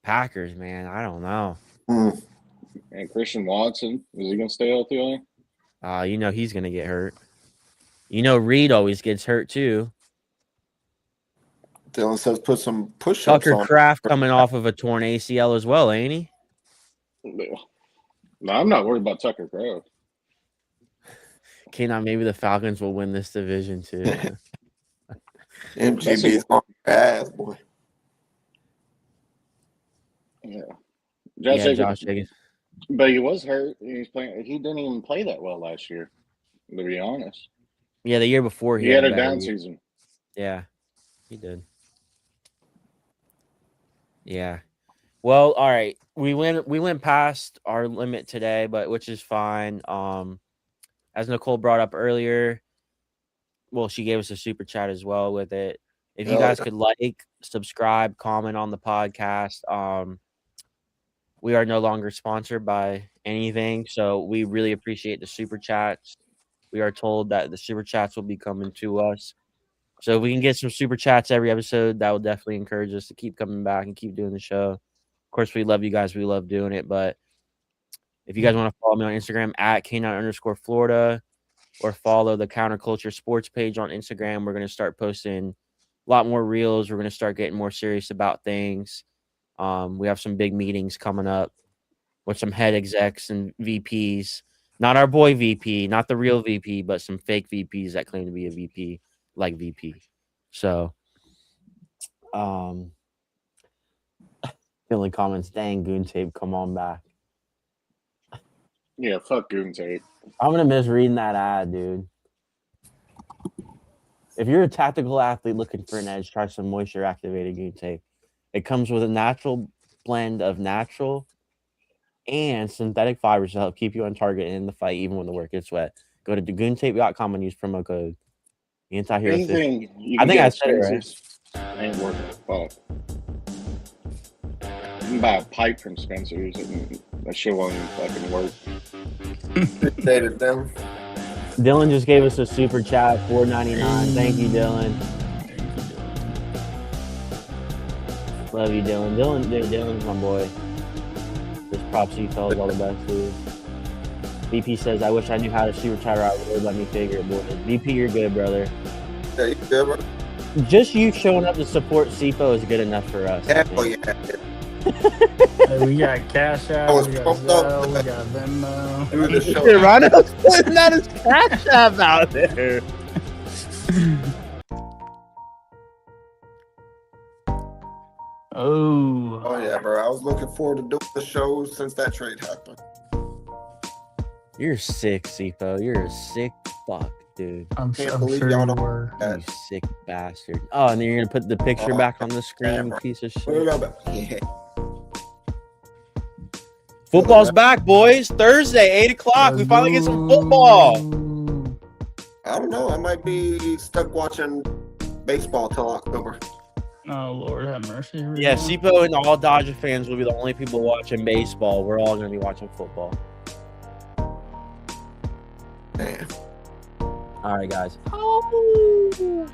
B: Packers, man, I don't know.
A: And Christian Watson, is he gonna stay healthy?
B: You know he's gonna get hurt. You know Reed always gets hurt too.
C: Dylan says put some push-ups
B: Tucker
C: on.
B: Kraft coming off of a torn ACL as well, ain't he?
A: No, I'm not worried about Tucker Kraft.
B: Okay, now maybe the Falcons will win this division too.
C: MGB's on your ass, boy.
A: Yeah,
B: Josh Jacobs.
A: But he was hurt. He's playing. He didn't even play that well last year, to be honest.
B: Yeah, the year before
A: He had a
B: better
A: down
B: year.
A: season.
B: Yeah, he did. Yeah. Well, all right. We went past our limit today, but which is fine. As Nicole brought up earlier, well, she gave us a super chat as well with it. If you guys could like, subscribe, comment on the podcast. We are no longer sponsored by anything, so we really appreciate the super chats. We are told that the super chats will be coming to us. So if we can get some super chats every episode, that will definitely encourage us to keep coming back and keep doing the show. Of course, we love you guys. We love doing it. But if you guys want to follow me on Instagram at K9_Florida or follow the Counterculture Sports page on Instagram, we're going to start posting a lot more reels. We're going to start getting more serious about things. We have some big meetings coming up with some head execs and VPs. Not our boy VP, not the real VP, but some fake VPs that claim to be a VP, like VP. So, Feeling comments, dang, Goon Tape, come on back.
A: Yeah, fuck Goon Tape.
B: I'm going to miss reading that ad, dude. If you're a tactical athlete looking for an edge, try some moisture-activated Goon Tape. It comes with a natural blend of natural and synthetic fibers to help keep you on target in the fight, even when the work gets wet. Go to DagoonTape.com and use promo code Anti-Hero 50.
A: Anything you
B: I
A: can
B: think
A: get
B: I said it right.
A: Spencer's ain't worth it. Fuck. You can buy a pipe from Spencer's and that shit won't even fucking work.
C: Appreciate them.
B: Dylan just gave us a super chat, $4.99. Thank you, Dylan. Love you, Dylan. Dylan's my boy. Just props to you fellas, all the best, dude. VP says, I wish I knew how to super chat out. Would let me figure it, boy. VP, you're good, brother.
C: Yeah, you good, bro?
B: Just you showing up to support CFO is good enough for us.
C: Hell yeah.
D: Hey, we got Cash App, we got Zelle, we got Venmo.
C: Do the show.
B: Ronald's putting that as Cash App out there.
C: Oh yeah, bro. I was looking forward to doing the show since that trade happened.
B: You're sick, CFO. You're a sick fuck, dude.
D: I'm
C: Can't believe
D: sure
C: y'all
D: you
C: don't-
D: were.
B: You sick bastard. Oh, and then you're gonna put the picture back on the screen, you piece of shit.
C: Yeah.
B: Football's back, boys. Thursday, 8 o'clock. We finally get some football.
C: I don't know. I might be stuck watching baseball till October.
D: Oh, Lord have mercy. Here we
B: Yeah,
D: go.
B: CFO and all Dodger fans will be the only people watching baseball. We're all gonna be watching football.
C: Man.
B: All right, guys.
D: Ooh.